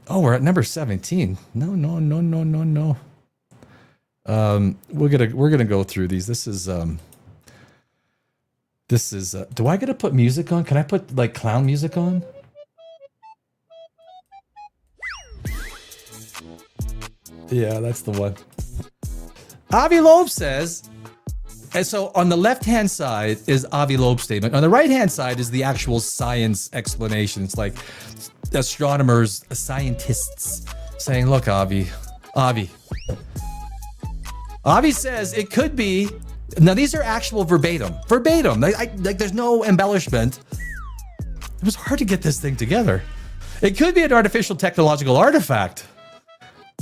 oh, we're at number 17. No. We're gonna go through these. This is do I gotta put music on? Can I put like clown music on? Yeah, that's the one. Avi Loeb says, and so on the left-hand side is Avi Loeb's statement. On the right-hand side is the actual science explanation. It's like astronomers, scientists saying, look, Avi says it could be. Now these are actual verbatim. Like there's no embellishment. It was hard to get this thing together. It could be an artificial technological artifact.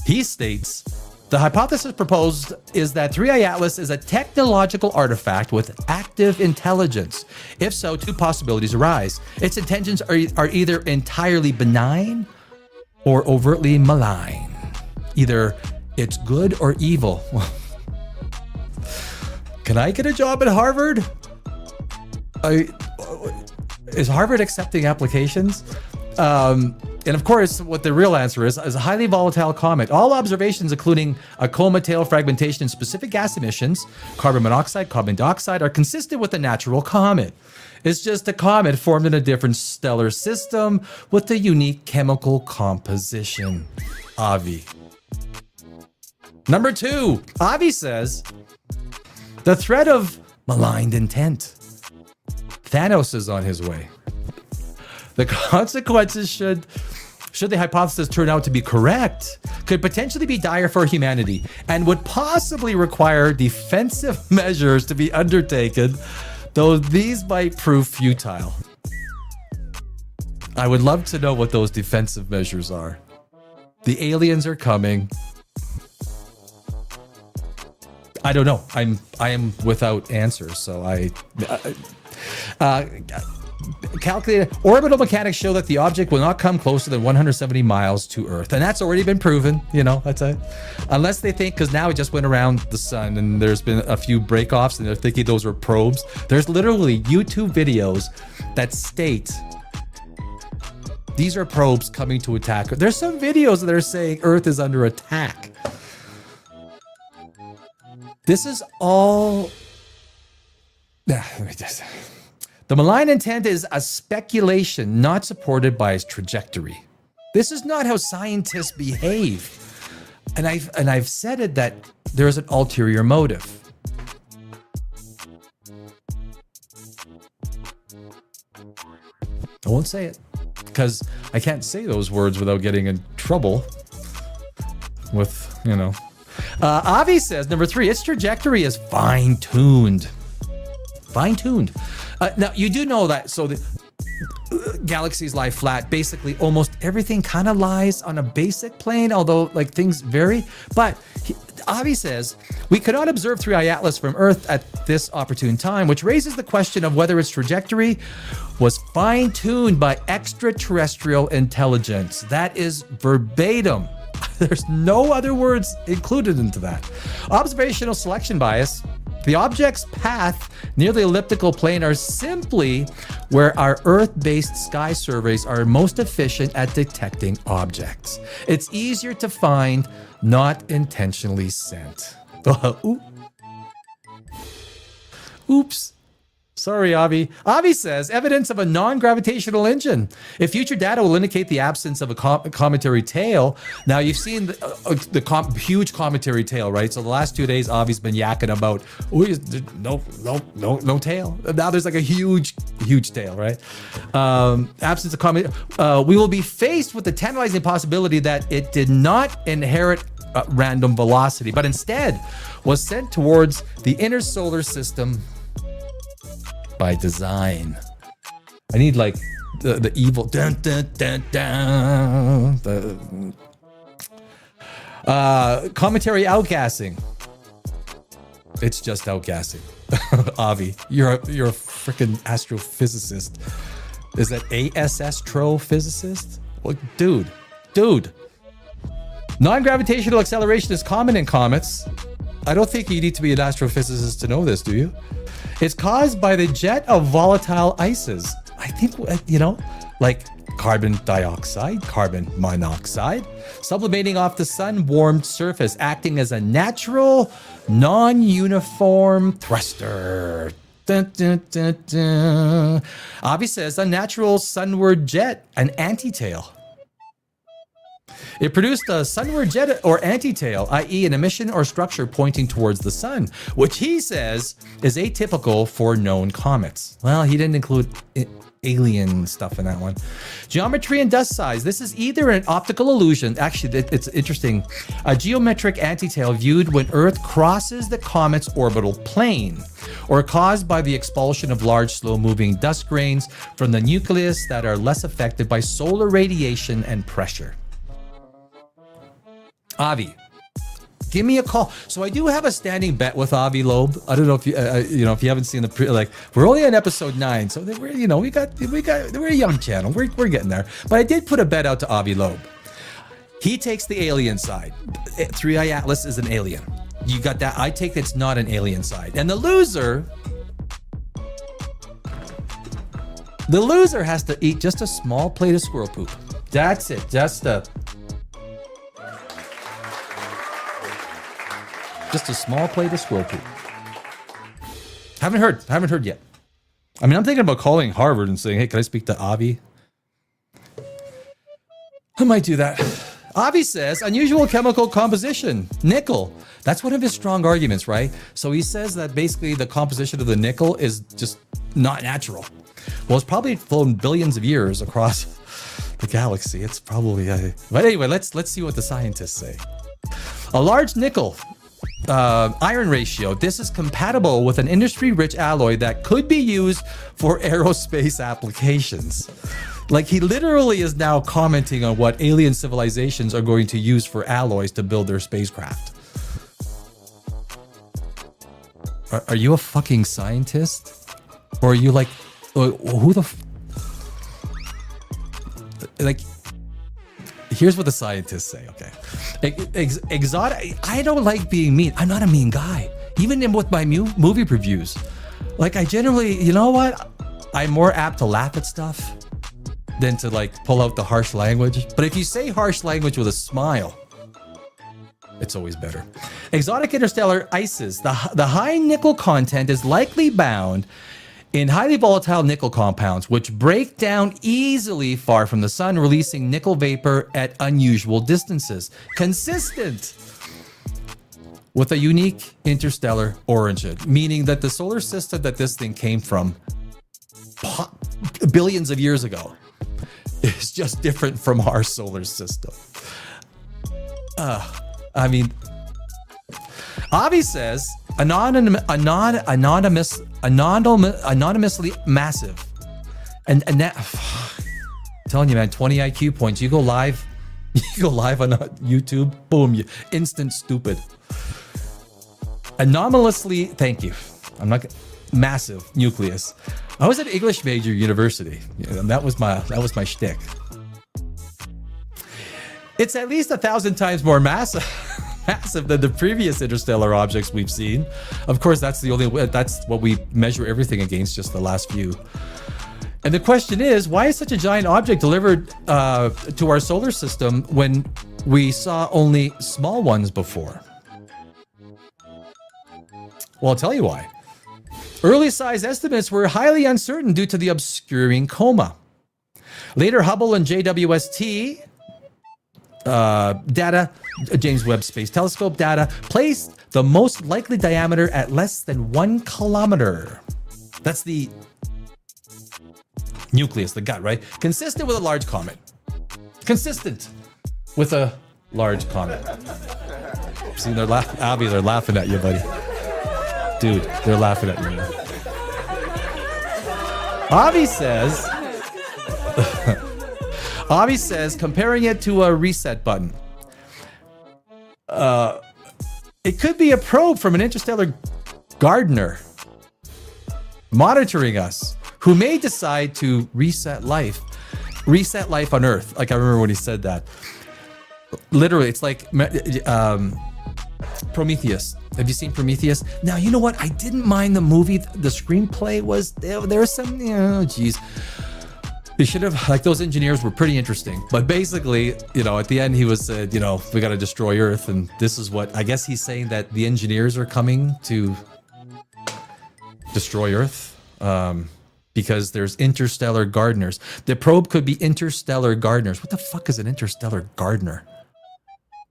He states, the hypothesis proposed is that 3i Atlas is a technological artifact with active intelligence. If so, 2 possibilities arise. Its intentions are either entirely benign or overtly malign. Either it's good or evil. Can I get a job at Harvard? Is Harvard accepting applications? And of course, what the real answer is a highly volatile comet. All observations, including a coma tail fragmentation and specific gas emissions, carbon monoxide, carbon dioxide, are consistent with a natural comet. It's just a comet formed in a different stellar system with a unique chemical composition. Avi. Number 2, Avi says, the threat of maligned intent. Thanos is on his way. The consequences should the hypothesis turn out to be correct, could potentially be dire for humanity and would possibly require defensive measures to be undertaken, though these might prove futile. I would love to know what those defensive measures are. The aliens are coming. I don't know. I am without answers, so calculated orbital mechanics show that the object will not come closer than 170 miles to Earth, and that's already been proven. That's it. Unless they think, because now it just went around the sun, and there's been a few breakoffs, and they're thinking those were probes. There's literally YouTube videos that state these are probes coming to attack. There's some videos that are saying Earth is under attack. This is all. The malign intent is a speculation not supported by its trajectory. This is not how scientists behave. And I've said it that there is an ulterior motive. I won't say it because I can't say those words without getting in trouble with, Avi says, number 3, its trajectory is fine-tuned. Fine-tuned. Now, you do know that, so the galaxies lie flat. Basically, almost everything kind of lies on a basic plane, although like things vary. But Avi says, we cannot observe 3i Atlas from Earth at this opportune time, which raises the question of whether its trajectory was fine-tuned by extraterrestrial intelligence. That is verbatim. There's no other words included into that. Observational selection bias. The object's path near the elliptical plane are simply where our Earth-based sky surveys are most efficient at detecting objects. It's easier to find, not intentionally sent. Oops. Sorry, Avi. Avi says, evidence of a non-gravitational engine. If future data will indicate the absence of a cometary tail. Now, you've seen the huge cometary tail, right? So the last 2 days, Avi's been yakking about, no tail. Now there's like a huge tail, right? Absence of comet. We will be faced with the tantalizing possibility that it did not inherit random velocity, but instead was sent towards the inner solar system by design. I need like the evil dun dun dun dun. Cometary outgassing. It's just outgassing. Avi, you're a freaking astrophysicist. Is that ASStrophysicist? Well, dude. Non-gravitational acceleration is common in comets. I don't think you need to be an astrophysicist to know this, do you? It's caused by the jet of volatile ices. I think, like carbon dioxide, carbon monoxide, sublimating off the sun-warmed surface, acting as a natural, non-uniform thruster. Dun, dun, dun, dun. Avi says, unnatural sunward jet, an anti-tail. It produced a sunward jet or anti-tail, i.e. an emission or structure pointing towards the sun, which he says is atypical for known comets. Well, he didn't include alien stuff in that one. Geometry and dust size. This is either an optical illusion. Actually, it's interesting. A geometric anti-tail viewed when Earth crosses the comet's orbital plane, or caused by the expulsion of large, slow-moving dust grains from the nucleus that are less affected by solar radiation and pressure. Avi, give me a call. So I do have a standing bet with Avi Loeb. I don't know if you, if you haven't seen we're only on episode 9, so we're a young channel. We're getting there. But I did put a bet out to Avi Loeb. He takes the alien side. 3i Atlas is an alien. You got that? I take it's not an alien side. And the loser has to eat just a small plate of squirrel poop. That's it. Just a small plate of squirrel poop. Haven't heard yet. I mean, I'm thinking about calling Harvard and saying, hey, can I speak to Avi? I might do that. Avi says, unusual chemical composition, nickel. That's one of his strong arguments, right? So he says that basically the composition of the nickel is just not natural. Well, it's probably flown billions of years across the galaxy. It's probably, but anyway, let's see what the scientists say. A large nickel iron ratio. This is compatible with an industry-rich alloy that could be used for aerospace applications. Like, he literally is now commenting on what alien civilizations are going to use for alloys to build their spacecraft. Are you a fucking scientist? Or are you like, who the like, here's what the scientists say, okay? Exotic. I don't like being mean. I'm not a mean guy. Even with my movie previews. Like, I generally, you know what? I'm more apt to laugh at stuff than to like pull out the harsh language. But if you say harsh language with a smile, it's always better. Exotic interstellar ices. The high nickel content is likely bound in highly volatile nickel compounds, which break down easily far from the sun, releasing nickel vapor at unusual distances, consistent with a unique interstellar origin, meaning that the solar system that this thing came from billions of years ago is just different from our solar system. I mean, Avi says anonymously massive. And that, I'm telling you, man, 20 IQ points. You go live on YouTube, boom, you instant stupid. Anomalously, thank you. I'm not massive nucleus. I was at English major university. And that was my shtick. It's at least 1,000 times more massive than the previous interstellar objects we've seen. Of course, that's what we measure everything against, just the last few. And the question is, why is such a giant object delivered to our solar system when we saw only small ones before? Well, I'll tell you why. Early size estimates were highly uncertain due to the obscuring coma. Later, Hubble and JWST data, James Webb Space Telescope data, placed the most likely diameter at less than 1 kilometer. That's the nucleus, the gut, right? Consistent with a large comet. Consistent with a large comet. See, they're laughing. Avi, they're laughing at you, buddy. Dude, they're laughing at me. Avi says, comparing it to a reset button. It could be a probe from an interstellar gardener monitoring us, who may decide to reset life on Earth. Like, I remember when he said that. Literally, it's like Prometheus. Have you seen Prometheus? Now, you know what? I didn't mind the movie. The screenplay was, there was some, geez. They should have, like, those engineers were pretty interesting. But basically, at the end, he was said, we got to destroy Earth. And this is what, I guess he's saying that the engineers are coming to destroy Earth. Because there's interstellar gardeners. The probe could be interstellar gardeners. What the fuck is an interstellar gardener?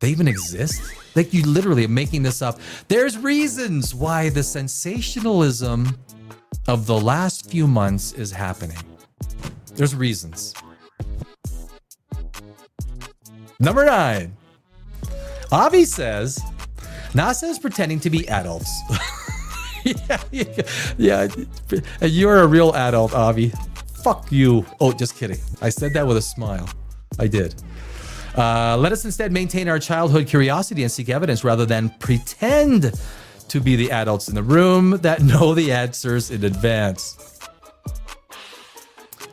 They even exist? Like, you literally are making this up. There's reasons why the sensationalism of the last few months is happening. There's reasons. Number 9. Avi says, NASA is pretending to be adults. Yeah. You're a real adult, Avi. Fuck you. Oh, just kidding. I said that with a smile. I did. Let us instead maintain our childhood curiosity and seek evidence rather than pretend to be the adults in the room that know the answers in advance.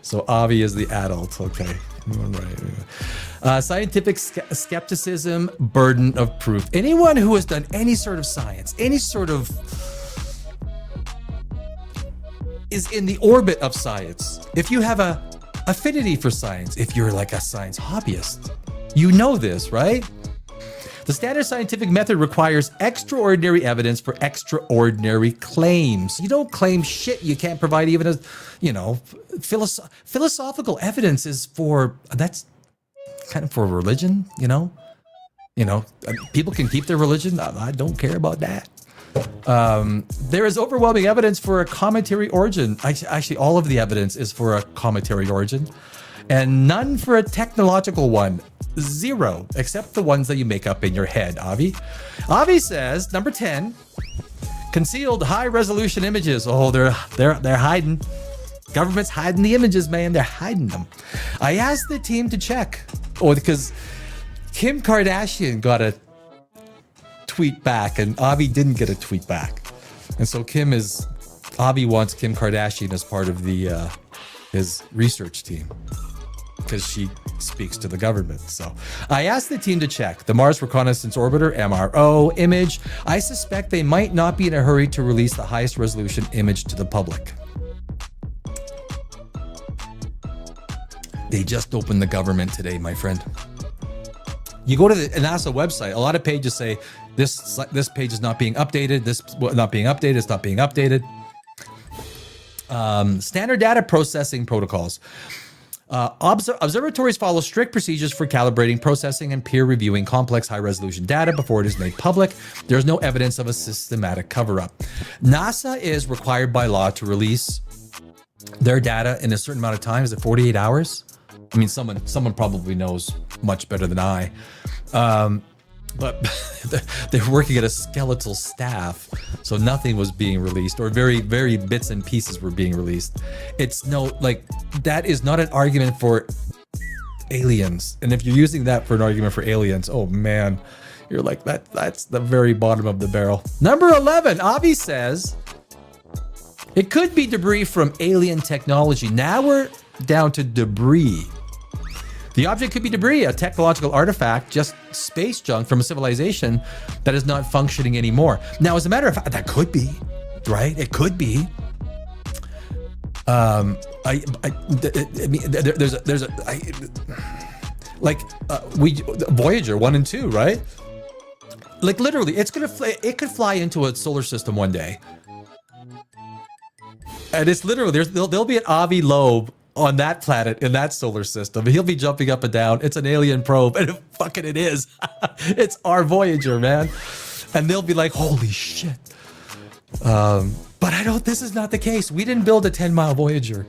So Avi is the adult. Okay. Right. Scientific skepticism, burden of proof. Anyone who has done any sort of science, any sort of is in the orbit of science. If you have a affinity for science, if you're like a science hobbyist, you know this, right? The standard scientific method requires extraordinary evidence for extraordinary claims. You don't claim shit you can't provide even as, philosophical evidence is that's kind of for religion, people can keep their religion. I don't care about that. There is overwhelming evidence for a cometary origin. Actually, all of the evidence is for a cometary origin, and none for a technological one. 0, except the ones that you make up in your head, Avi. Avi says, number 10, concealed high-resolution images. Oh, they're hiding. Government's hiding the images, man. They're hiding them. I asked the team to check. Oh, because Kim Kardashian got a tweet back and Avi didn't get a tweet back. And so Avi wants Kim Kardashian as part of his research team because she speaks to the government. So I asked the team to check the Mars Reconnaissance Orbiter, MRO, image. I suspect they might not be in a hurry to release the highest resolution image to the public. They just opened the government today, my friend. You go to the NASA website, a lot of pages say this page is not being updated, this not being updated, it's not being updated. Standard data processing protocols. Observatories follow strict procedures for calibrating, processing, and peer reviewing complex high-resolution data before it is made public. There's no evidence of a systematic cover-up. NASA is required by law to release their data in a certain amount of time. Is it 48 hours? I mean, someone probably knows much better than I. but they're working at a skeletal staff, so nothing was being released, or very, very bits and pieces were being released. It's no, like, that is not an argument for aliens. And if you're using that for an argument for aliens, oh man, you're like, that's the very bottom of the barrel. Number 11, Avi says, it could be debris from alien technology. Now we're down to debris. The object could be debris, a technological artifact, just space junk from a civilization that is not functioning anymore. Now, as a matter of fact, that could be, right? It could be. I mean, Voyager 1 and 2, right? Like literally, it could fly into a solar system one day, and it's literally there'll be an Avi Loeb on that planet in that solar system. He'll be jumping up and down. It's an alien probe, and it is. It's our Voyager, man. And they'll be like, holy shit. But this is not the case. We didn't build a 10-mile Voyager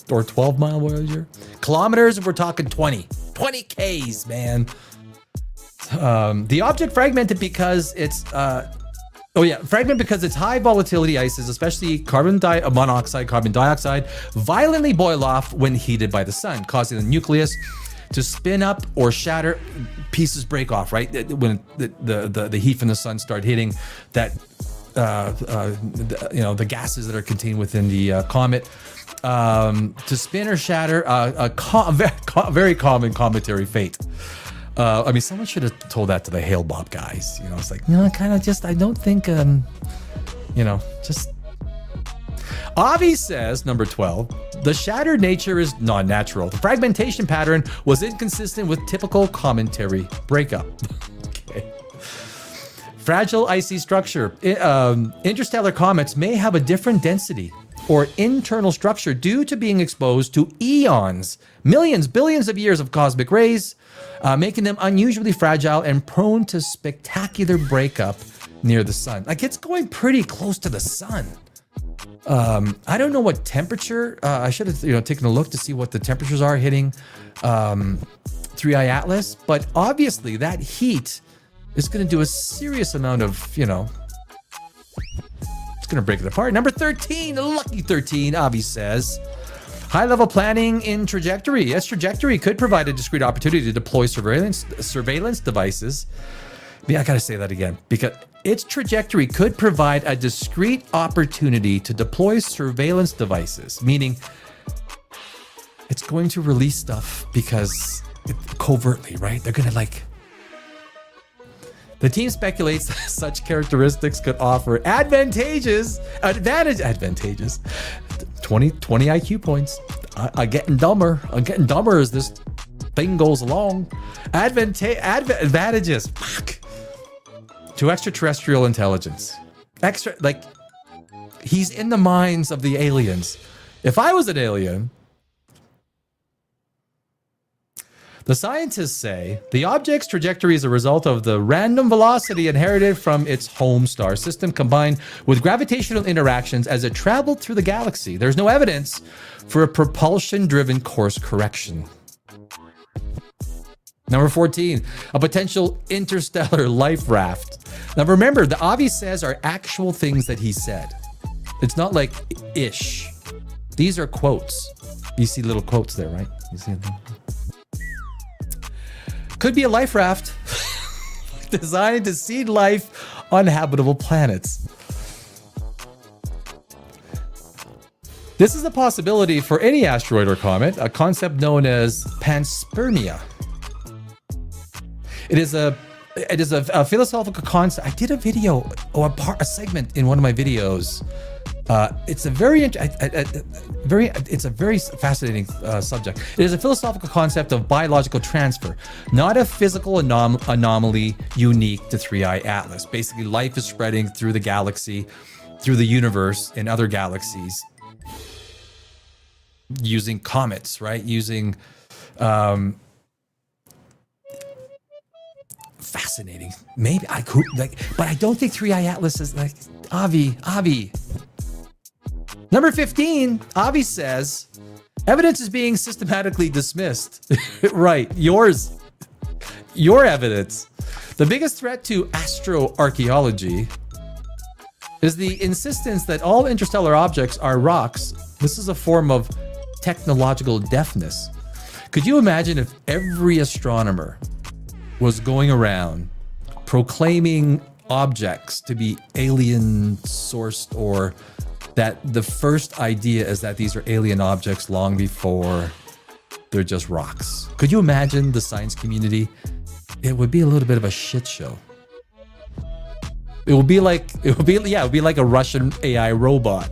or 12-mile Voyager. Kilometers, we're talking 20 Ks, man. The object fragmented because it's because it's high volatility ices, especially carbon dioxide, violently boil off when heated by the sun, causing the nucleus to spin up or shatter. Pieces break off, right? When the heat from the sun start hitting that, the gases that are contained within the comet, to spin or shatter, a very common cometary fate. I mean, someone should have told that to the Hale Bob guys. It's like, I don't think, just. Avi says, number 12, the shattered nature is non-natural. The fragmentation pattern was inconsistent with typical cometary breakup. Okay. Fragile icy structure. Interstellar comets may have a different density or internal structure due to being exposed to eons, millions, billions of years of cosmic rays, making them unusually fragile and prone to spectacular breakup near the sun. Like, it's going pretty close to the sun. I don't know what temperature. I should have taken a look to see what the temperatures are hitting 3i Atlas, but obviously that heat is going to do a serious amount of, it's going to break it apart. Number 13, lucky 13, Avi says, high-level planning in trajectory. Yes, trajectory could provide a discrete opportunity to deploy surveillance devices. I gotta say that again, because its trajectory could provide a discrete opportunity to deploy surveillance devices, meaning it's going to release stuff because covertly, right? They're gonna the team speculates such characteristics could offer advantageous 20 IQ points. I'm getting dumber as this thing goes along. Advantages to extraterrestrial intelligence. He's in the minds of the aliens. If I was an alien, the scientists say the object's trajectory is a result of the random velocity inherited from its home star system combined with gravitational interactions as it traveled through the galaxy. There's no evidence for a propulsion-driven course correction. Number 14, a potential interstellar life raft. Now remember, the Avi says are actual things that he said. It's not like ish. These are quotes. You see little quotes there, right? You see them? Could be a life raft designed to seed life on habitable planets. This is a possibility for any asteroid or comet, a concept known as panspermia. It is a philosophical concept. I did a video or a segment in one of my videos. It's a very fascinating subject. It is a philosophical concept of biological transfer, not a physical anomaly unique to 3i Atlas. Basically, life is spreading through the galaxy, through the universe, and other galaxies using comets, right? Using fascinating. Maybe I could but I don't think 3i Atlas is like Avi. Number 15, Avi says, evidence is being systematically dismissed. Right, your evidence. The biggest threat to astroarchaeology is the insistence that all interstellar objects are rocks. This is a form of technological deafness. Could you imagine if every astronomer was going around proclaiming objects to be alien sourced, or that the first idea is that these are alien objects long before they're just rocks? Could you imagine the science community? It would be a little bit of a shit show. It would be like a Russian AI robot.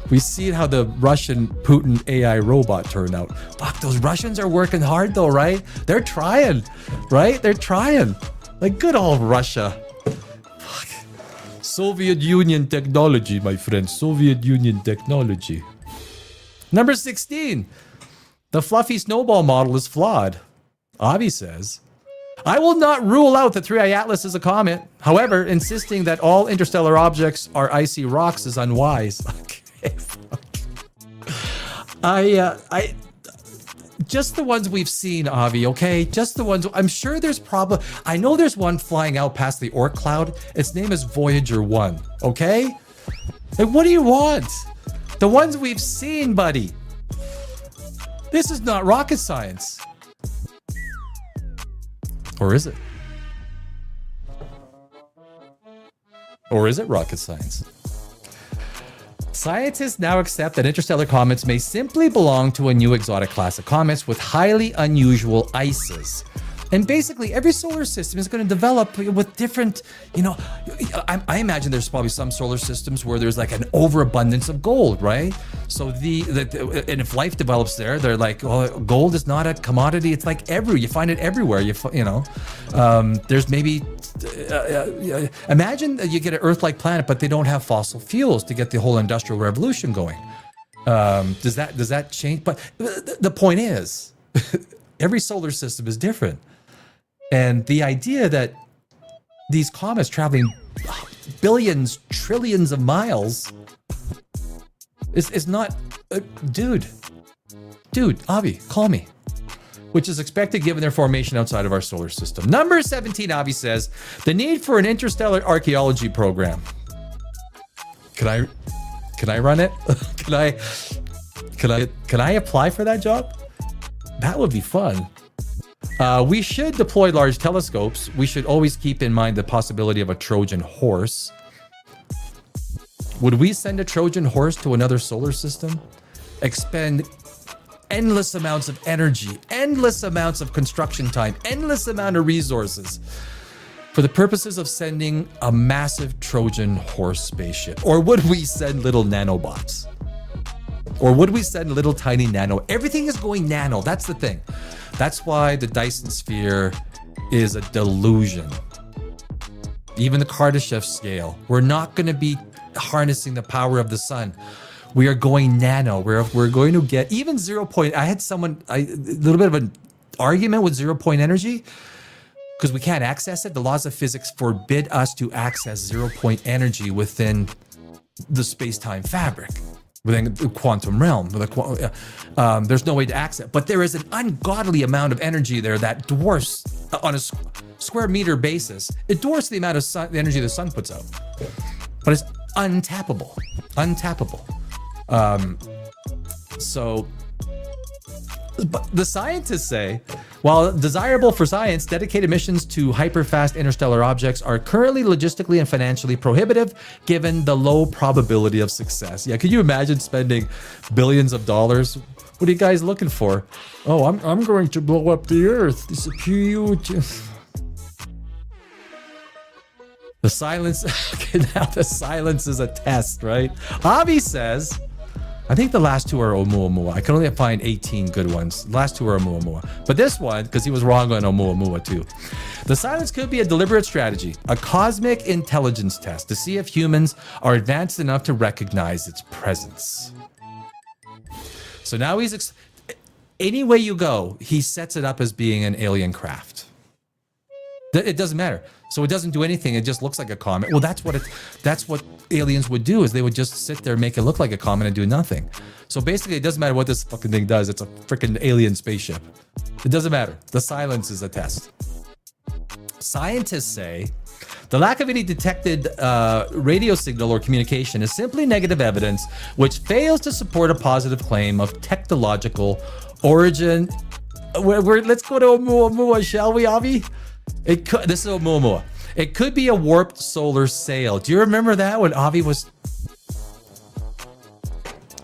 We see how the Russian Putin AI robot turned out. Fuck, those Russians are working hard though, right? They're trying, right? They're trying. Like good old Russia. Fuck. Soviet Union technology, my friend. Soviet Union technology. Number 16. The fluffy snowball model is flawed. Avi says, I will not rule out that 3i Atlas is a comet. However, insisting that all interstellar objects are icy rocks is unwise. Okay, fuck. I just the ones we've seen, Avi, okay? Just the ones. I'm sure there's probably, I know there's one flying out past the Oort cloud. Its name is Voyager 1, okay? Like, what do you want? The ones we've seen, buddy. This is not rocket science. Or is it? Or is it rocket science? Scientists now accept that interstellar comets may simply belong to a new exotic class of comets with highly unusual ices. And basically, every solar system is going to develop with different, you know, I imagine there's probably some solar systems where there's like an overabundance of gold, right? So and if life develops there, they're like, oh, gold is not a commodity. It's like you find it everywhere. You know, there's maybe, imagine that you get an Earth-like planet, but they don't have fossil fuels to get the whole industrial revolution going. Does that change? But the point is, every solar system is different. And the idea that these comets traveling billions, trillions of miles is not, dude, Avi, call me. Which is expected given their formation outside of our solar system. Number 17, Avi says, the need for an interstellar archaeology program. Can I run it? Can I apply for that job? That would be fun. We should deploy large telescopes. We should always keep in mind the possibility of a Trojan horse. Would we send a Trojan horse to another solar system? Expend endless amounts of energy, endless amounts of construction time, endless amount of resources for the purposes of sending a massive Trojan horse spaceship? Or would we send little nanobots? Or would we send little tiny nano? Everything is going nano. That's the thing. That's why the Dyson sphere is a delusion. Even the Kardashev scale. We're not going to be harnessing the power of the sun. We are going nano. We're going to get even 0 point. I had a little bit of an argument with 0 point energy because we can't access it. The laws of physics forbid us to access 0 point energy within the space-time fabric. Within the quantum realm, there's no way to access it. But there is an ungodly amount of energy there that dwarfs, on a square meter basis, it dwarfs the amount of energy the sun puts out. But it's untappable. But the scientists say, while desirable for science, dedicated missions to hyperfast interstellar objects are currently logistically and financially prohibitive given the low probability of success. Yeah, could you imagine spending billions of dollars? What are you guys looking for? Oh, I'm going to blow up the Earth. This is huge. The silence, okay, now the silence is a test, right? Avi says, I think the last two are Oumuamua. I can only find 18 good ones. The last two are Oumuamua. But this one, because he was wrong on Oumuamua too. The silence could be a deliberate strategy, a cosmic intelligence test to see if humans are advanced enough to recognize its presence. So now any way you go, he sets it up as being an alien craft. It doesn't matter. So it doesn't do anything. It just looks like a comet. Well, that's what aliens would do, is they would just sit there, make it look like a comet and do nothing. So basically, it doesn't matter what this fucking thing does. It's a freaking alien spaceship. It doesn't matter. The silence is a test. Scientists say the lack of any detected radio signal or communication is simply negative evidence which fails to support a positive claim of technological origin. Let's go to Oumuamua, shall we, Avi? This is Oumuamua. It could be a warped solar sail. Do you remember that when Avi was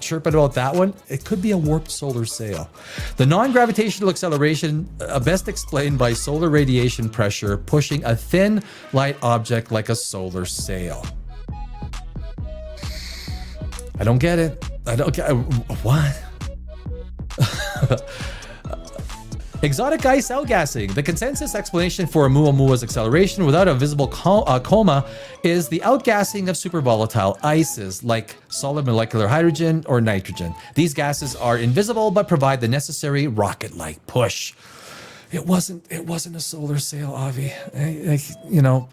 chirping about that one? It could be a warped solar sail. The non-gravitational acceleration best explained by solar radiation pressure pushing a thin light object like a solar sail. I don't get it. I don't get what? Exotic ice outgassing. The consensus explanation for Oumuamua's acceleration without a visible coma is the outgassing of supervolatile ices like solid molecular hydrogen or nitrogen. These gases are invisible but provide the necessary rocket-like push. It wasn't a solar sail, Avi. I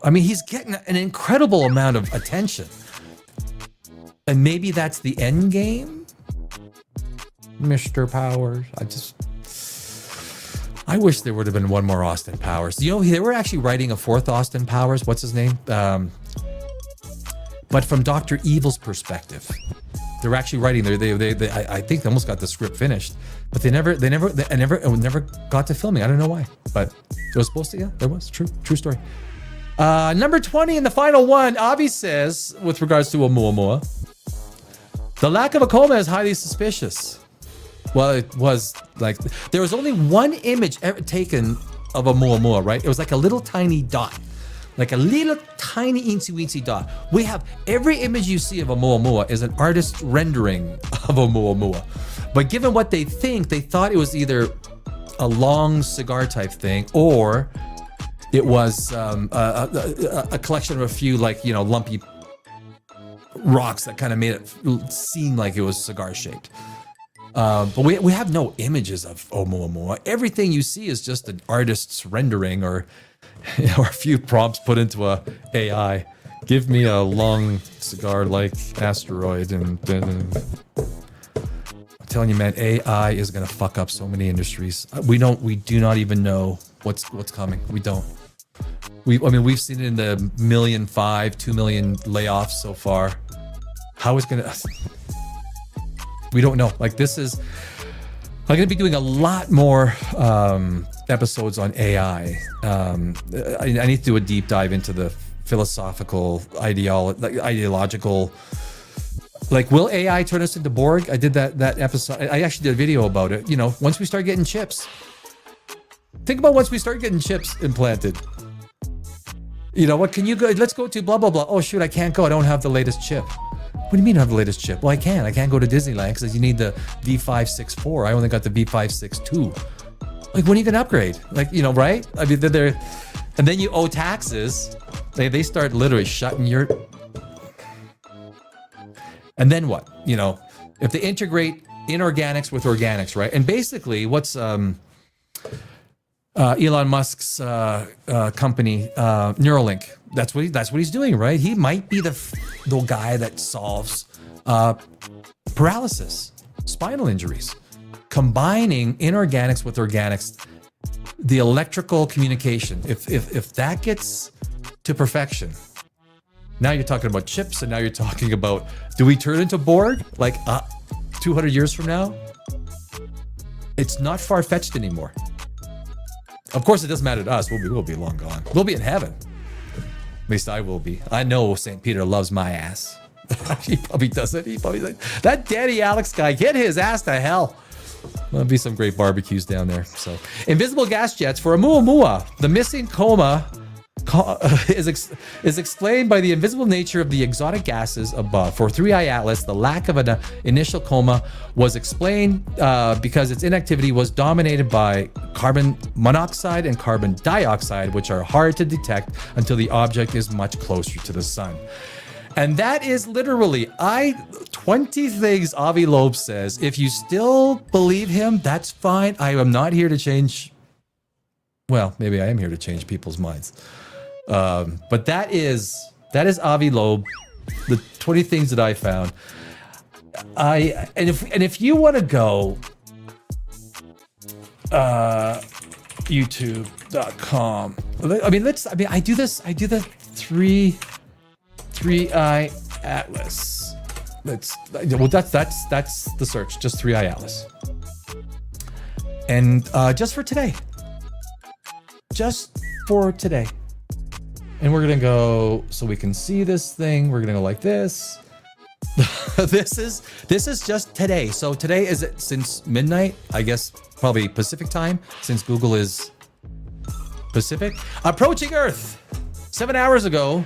mean, he's getting an incredible amount of attention. And maybe that's the end game? Mr. Powers. I wish there would have been one more Austin Powers. You know, they were actually writing a fourth Austin Powers. What's his name? But from Dr. Evil's perspective, they were actually writing. I think they almost got the script finished, but they never got to filming. I don't know why, but it was supposed to. Yeah, there was true story. Number 20 and the final one. Avi says, with regards to Oumuamua, the lack of a coma is highly suspicious. Well, it was like, there was only one image ever taken of Oumuamua, right? It was like a little tiny dot. Like a little tiny eensy-weensy dot. We have, every image you see of Oumuamua is an artist's rendering of Oumuamua. But given what they think, they thought it was either a long cigar type thing, or it was a collection of a few, like, lumpy rocks that kind of made it seem like it was cigar shaped. But we have no images of Oumuamua. Everything you see is just an artist's rendering or a few prompts put into a AI. Give me a long cigar-like asteroid, and I'm telling you, man, AI is gonna fuck up so many industries. We do not even know what's coming. We don't. We've seen it in the 1.5 million, 2 million layoffs so far. How is gonna? We don't know. Like, I'm going to be doing a lot more episodes on AI. I need to do a deep dive into the philosophical, ideological. Like, will AI turn us into Borg? I did that episode. I actually did a video about it. Once we start getting chips. Think about once we start getting chips implanted. What can you go? Let's go to blah, blah, blah. Oh, shoot, I can't go. I don't have the latest chip. What do you mean I have the latest chip? Well, I can't go to Disneyland because you need the V564. I only got the V562. Like, when are you going to upgrade? Like, right? I mean, and then you owe taxes. They start literally shutting your... And then what? If they integrate inorganics with organics, right? And basically, what's Elon Musk's company, Neuralink? That's what he's doing, right? He might be the guy that solves paralysis, spinal injuries, combining inorganics with organics, the electrical communication. If that gets to perfection, now you're talking about chips, and now you're talking about, do we turn into Borg like 200 years from now? It's not far-fetched anymore. Of course, it doesn't matter to us. We'll be long gone. We'll be in heaven. At least I will be. I know St. Peter loves my ass. He probably doesn't. He probably like that Daddy Alex guy. Get his ass to hell. There'll be some great barbecues down there. So, invisible gas jets for Oumuamua. The missing coma is explained by the invisible nature of the exotic gases above. For 3i Atlas, the lack of an initial coma was explained because its inactivity was dominated by carbon monoxide and carbon dioxide, which are hard to detect until the object is much closer to the sun. And that is literally 20 things Avi Loeb says. If you still believe him, that's fine. I am not here to change. Well, maybe I am here to change people's minds. But that is Avi Loeb, the 20 things that I found. If you want to go YouTube.com. I mean, I do the three eye atlas. That's the search, just 3i atlas. And just for today. And we're gonna go so we can see this thing. We're gonna go like this. This is just today. So today is it since midnight, I guess probably Pacific time, since Google is Pacific. Approaching Earth 7 hours ago.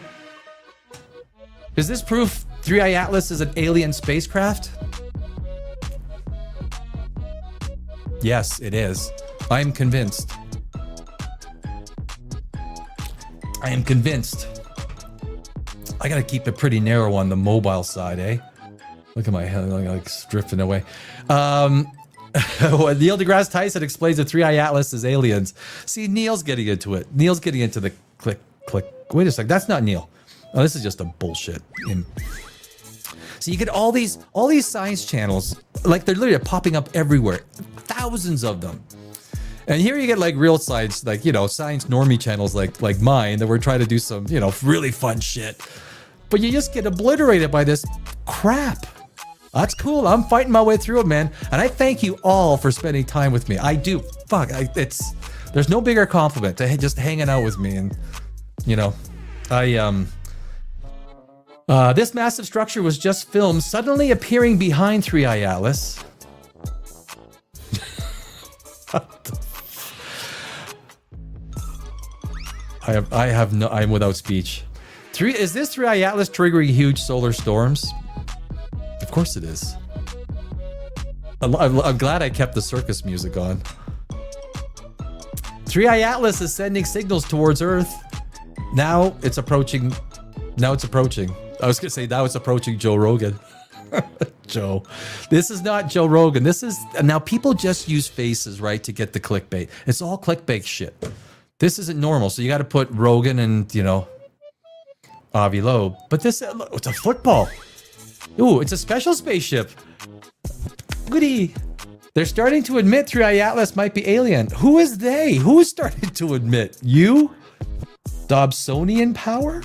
Is this proof 3i Atlas is an alien spacecraft? Yes, it is. I'm convinced. I am convinced. I gotta keep it pretty narrow on the mobile side, eh? Look at my head, like drifting away. Neil deGrasse Tyson explains the 3i Atlas as aliens. See, Neil's getting into it. Neil's getting into the click. Wait a sec, that's not Neil. Oh, this is just a bullshit. So you get all these science channels, like they're literally popping up everywhere. Thousands of them. And here you get like real science, like, you know, science normie channels like mine that we're trying to do some, you know, really fun shit. But you just get obliterated by this crap. That's cool. I'm fighting my way through it, man. And I thank you all for spending time with me. I do. There's no bigger compliment to just hanging out with me. And, you know, this massive structure was just filmed suddenly appearing behind 3i Atlas. I'm without speech. Is this 3i Atlas triggering huge solar storms? Of course it is. I'm glad I kept the circus music on. 3i Atlas is sending signals towards Earth. Now it's approaching. I was gonna say now it's approaching Joe Rogan. Joe. This is not Joe Rogan. This is, now people just use faces, right, to get the clickbait. It's all clickbait shit. This isn't normal, so you got to put Rogan and, you know, Avi Loeb. But this, it's a football. Ooh, it's a special spaceship. Goody. They're starting to admit 3i Atlas might be alien. Who is they? Who is starting to admit? You? Dobsonian power?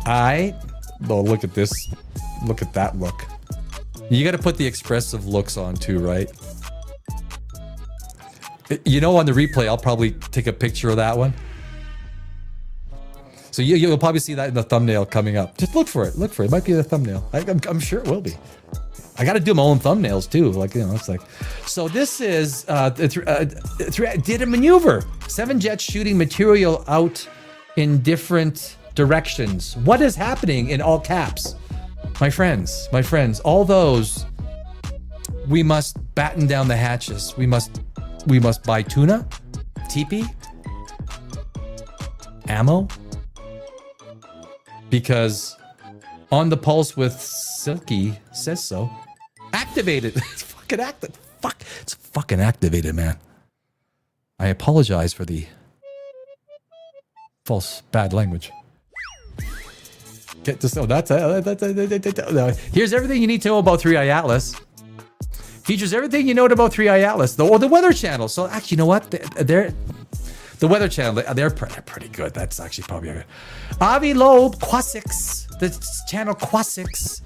Oh, look at this. Look at that look. You got to put the expressive looks on too, right? You know, on the replay, I'll probably take a picture of that one. So you'll probably see that in the thumbnail coming up. Just look for it. Look for it. It might be the thumbnail. I'm sure it will be. I got to do my own thumbnails too. Like, you know, it's like. So this is did a maneuver. 7 jets shooting material out in different directions. What is happening in all caps? My friends, all those, we must batten down the hatches. We must buy tuna, teepee, ammo, because On the Pulse with Silky says so. Activated. It's fucking active. Fuck. It's fucking activated, man. I apologize for the false bad language. Get this. Oh, that's here's everything you need to know about 3i Atlas. Features everything you know about 3i Atlas, or the Weather Channel. So actually, you know what? They're the Weather Channel. They're pretty good. That's actually probably good. Avi Loeb, Quasix, the channel Quasix.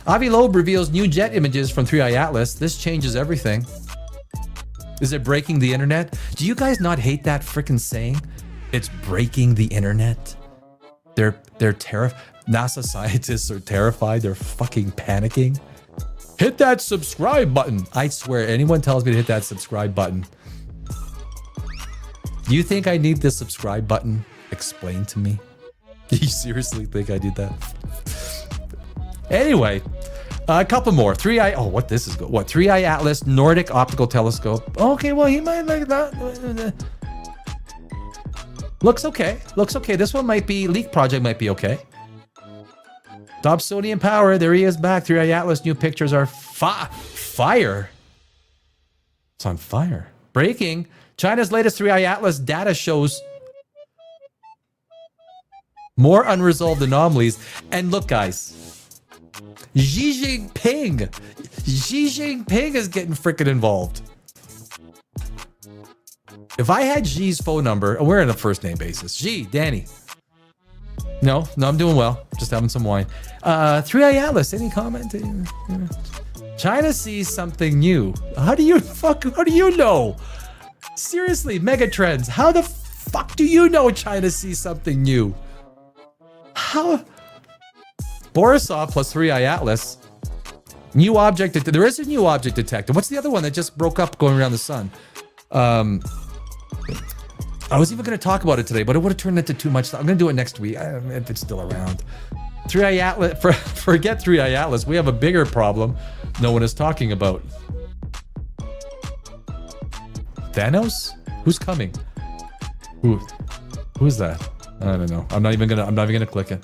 Avi Loeb reveals new jet images from 3i Atlas. This changes everything. Is it breaking the internet? Do you guys not hate that freaking saying? It's breaking the internet. They're terrified. NASA scientists are terrified. They're fucking panicking. Hit that subscribe button. I swear, anyone tells me to hit that subscribe button. Do you think I need this subscribe button explained to me? Do you seriously think I need that? Anyway, a couple more. 3i. Oh, what this is? What 3i Atlas Nordic Optical Telescope? Okay, well he might like that. Looks okay. Looks okay. This one might be Leak Project. Might be okay. Dobsonian power. There he is back. 3i Atlas. New pictures are fire. It's on fire. Breaking. China's latest 3i Atlas data shows more unresolved anomalies. And look, guys, Xi Jinping is getting freaking involved. If I had G's phone number, we're on a first name basis. G, Danny. No, I'm doing well. Just having some wine. 3i Atlas, any comment? China sees something new. How do you know? Seriously, Megatrends, how the fuck do you know China sees something new? How? Borisov plus 3i Atlas. New object. There is a new object detector. What's the other one that just broke up going around the sun? I was even going to talk about it today, but it would have turned into too much. I'm going to do it next week if it's still around. 3i Atlas. Forget 3i Atlas. We have a bigger problem no one is talking about. Thanos? Who's coming? Who's that? I don't know. I'm not even gonna click it.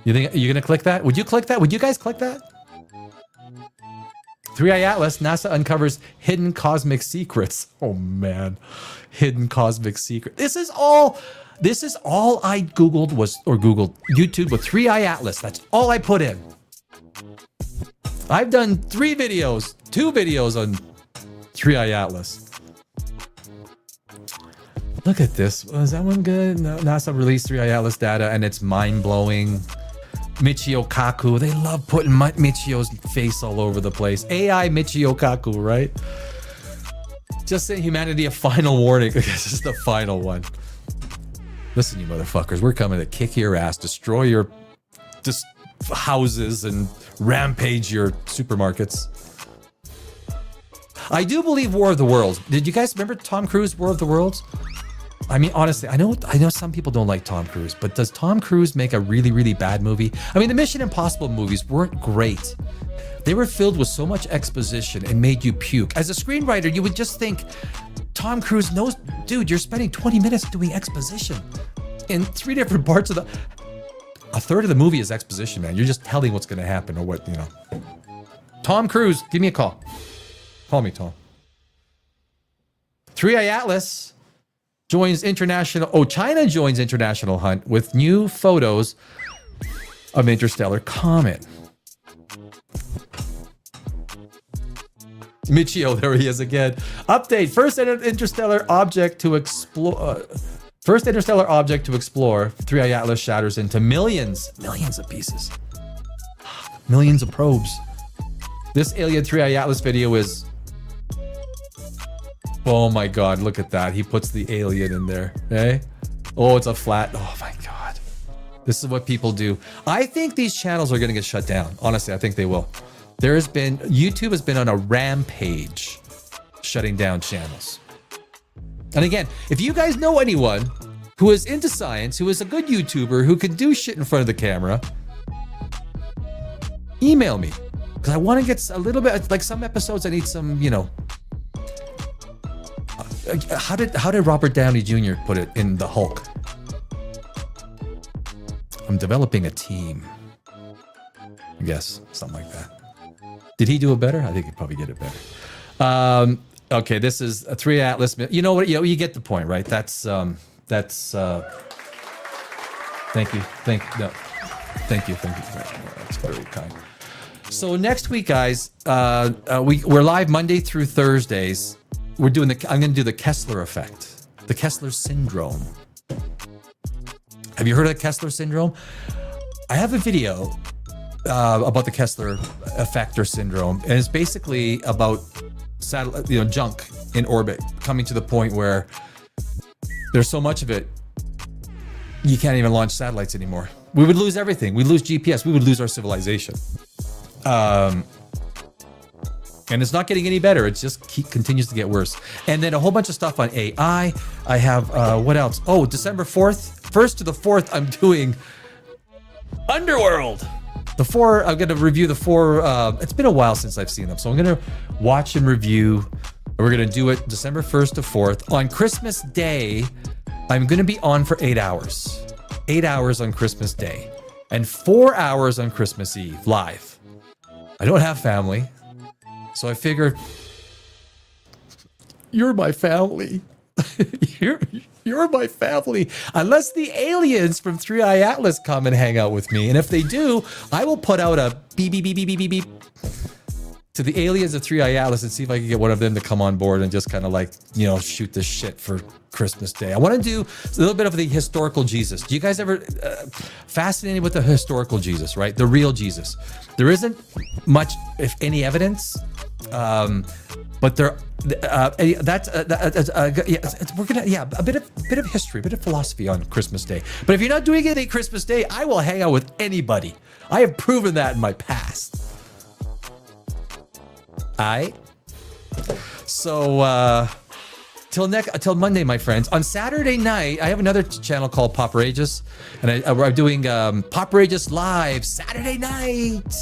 You think you're gonna click that? Would you click that? Would you guys click that? 3i Atlas, NASA uncovers hidden cosmic secrets. Oh man, hidden cosmic secret. This is all I Googled Googled YouTube with 3i Atlas. That's all I put in. I've done 2 videos on 3i Atlas. Look at this. Was that one good? No, NASA released 3i Atlas data and it's mind-blowing. Michio Kaku. They love putting Michio's face all over the place. AI Michio Kaku, right? Just saying humanity a final warning. This is the final one. Listen, you motherfuckers. We're coming to kick your ass, destroy your houses, and rampage your supermarkets. I do believe War of the Worlds. Did you guys remember Tom Cruise War of the Worlds? I mean, honestly, I know some people don't like Tom Cruise, but does Tom Cruise make a really, really bad movie? I mean, the Mission Impossible movies weren't great. They were filled with so much exposition and made you puke. As a screenwriter, you would just think, Tom Cruise knows, dude, you're spending 20 minutes doing exposition in 3 different parts of a third of the movie is exposition, man. You're just telling what's going to happen or what, Tom Cruise, give me a call. Call me, Tom. 3i Atlas China joins international hunt with new photos of interstellar comet. Michio, there he is again. Update, first interstellar object to explore. 3i Atlas shatters into millions of pieces. Millions of probes. This alien 3i Atlas video is... Oh my god, look at that. He puts the alien in there. Okay? Oh, it's a flat. Oh my god. This is what people do. I think these channels are going to get shut down. Honestly, I think they will. YouTube has been on a rampage shutting down channels. And again, if you guys know anyone who is into science, who is a good YouTuber, who can do shit in front of the camera, email me. Because I want to get a little bit, like some episodes I need some, how did Robert Downey Jr. put it in The Hulk? I'm developing a team. I guess, something like that. Did he do it better? I think he probably did it better. Okay, this is a 3i Atlas. You know what? You get the point, right? Thank you. Thank you. That's very kind. So next week, guys, we're live Monday through Thursdays. I'm going to do the Kessler effect, the Kessler syndrome. Have you heard of the Kessler syndrome? I have a video about the Kessler effect or syndrome, and it's basically about satellite, junk in orbit coming to the point where there's so much of it, you can't even launch satellites anymore. We would lose everything. We'd lose GPS. We would lose our civilization. And it's not getting any better. It just continues to get worse. And then a whole bunch of stuff on AI. I have, what else? Oh, December 4th, 1st to the 4th, I'm doing Underworld. I'm going to review the 4, it's been a while since I've seen them. So I'm going to watch and review. We're going to do it December 1st to 4th. On Christmas Day, I'm going to be on for 8 hours. 8 hours on Christmas Day. And 4 hours on Christmas Eve, live. I don't have family. So I figured, you're my family. You're my family. Unless the aliens from 3i Atlas come and hang out with me. And if they do, I will put out a beep, beep, beep, beep, beep, beep. to the aliens of 3i Atlas and see if I can get one of them to come on board and just kind of like, shoot this shit for Christmas Day. I want to do a little bit of the historical Jesus. Do you guys ever fascinated with the historical Jesus, right? The real Jesus. There isn't much, if any, evidence, but there. We're gonna a bit of history, a bit of philosophy on Christmas Day. But if you're not doing anything Christmas Day, I will hang out with anybody. I have proven that in my past. So till Monday, my friends. On Saturday night, I have another channel called Poprageous, and I'm doing Poprageous Live Saturday night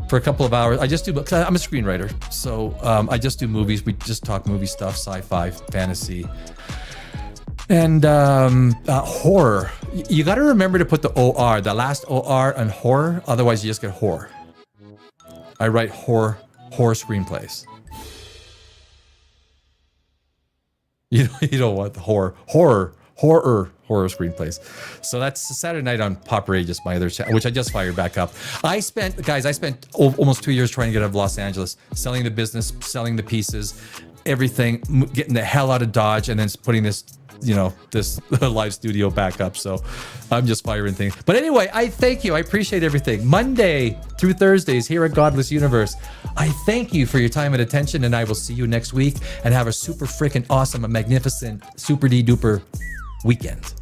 for a couple of hours. I just do, because I'm a screenwriter, so I just do movies. We just talk movie stuff, sci-fi, fantasy, and horror. You got to remember to put the OR, the last OR on horror, otherwise you just get horror. I write horror screenplays. You don't want the horror screenplays. So that's Saturday night on Poprageous, my other channel, which I just fired back up. I spent almost 2 years trying to get out of Los Angeles, selling the business, selling the pieces, everything, getting the hell out of Dodge, and then putting this live studio back up. So I'm just firing things. But anyway, I thank you. I appreciate everything. Monday through Thursdays here at Godless Universe. I thank you for your time and attention, and I will see you next week, and have a super freaking awesome, magnificent, super duper weekend.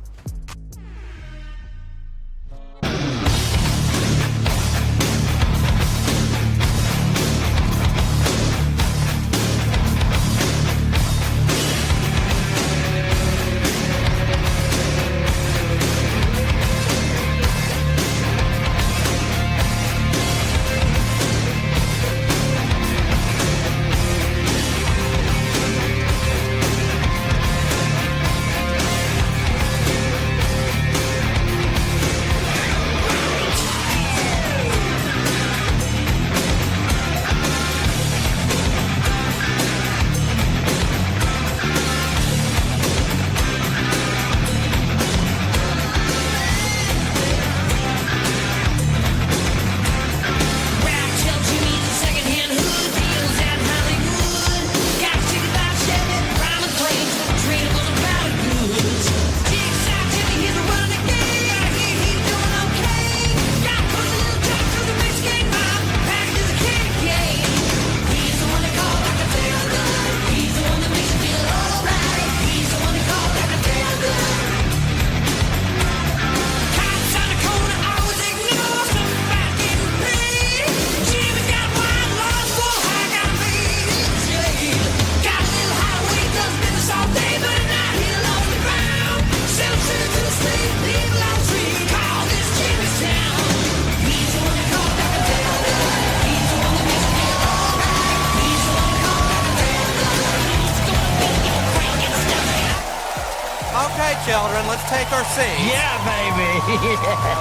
Okay, children, let's take our seats. Yeah, baby.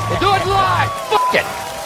We'll do it live. Fuck it.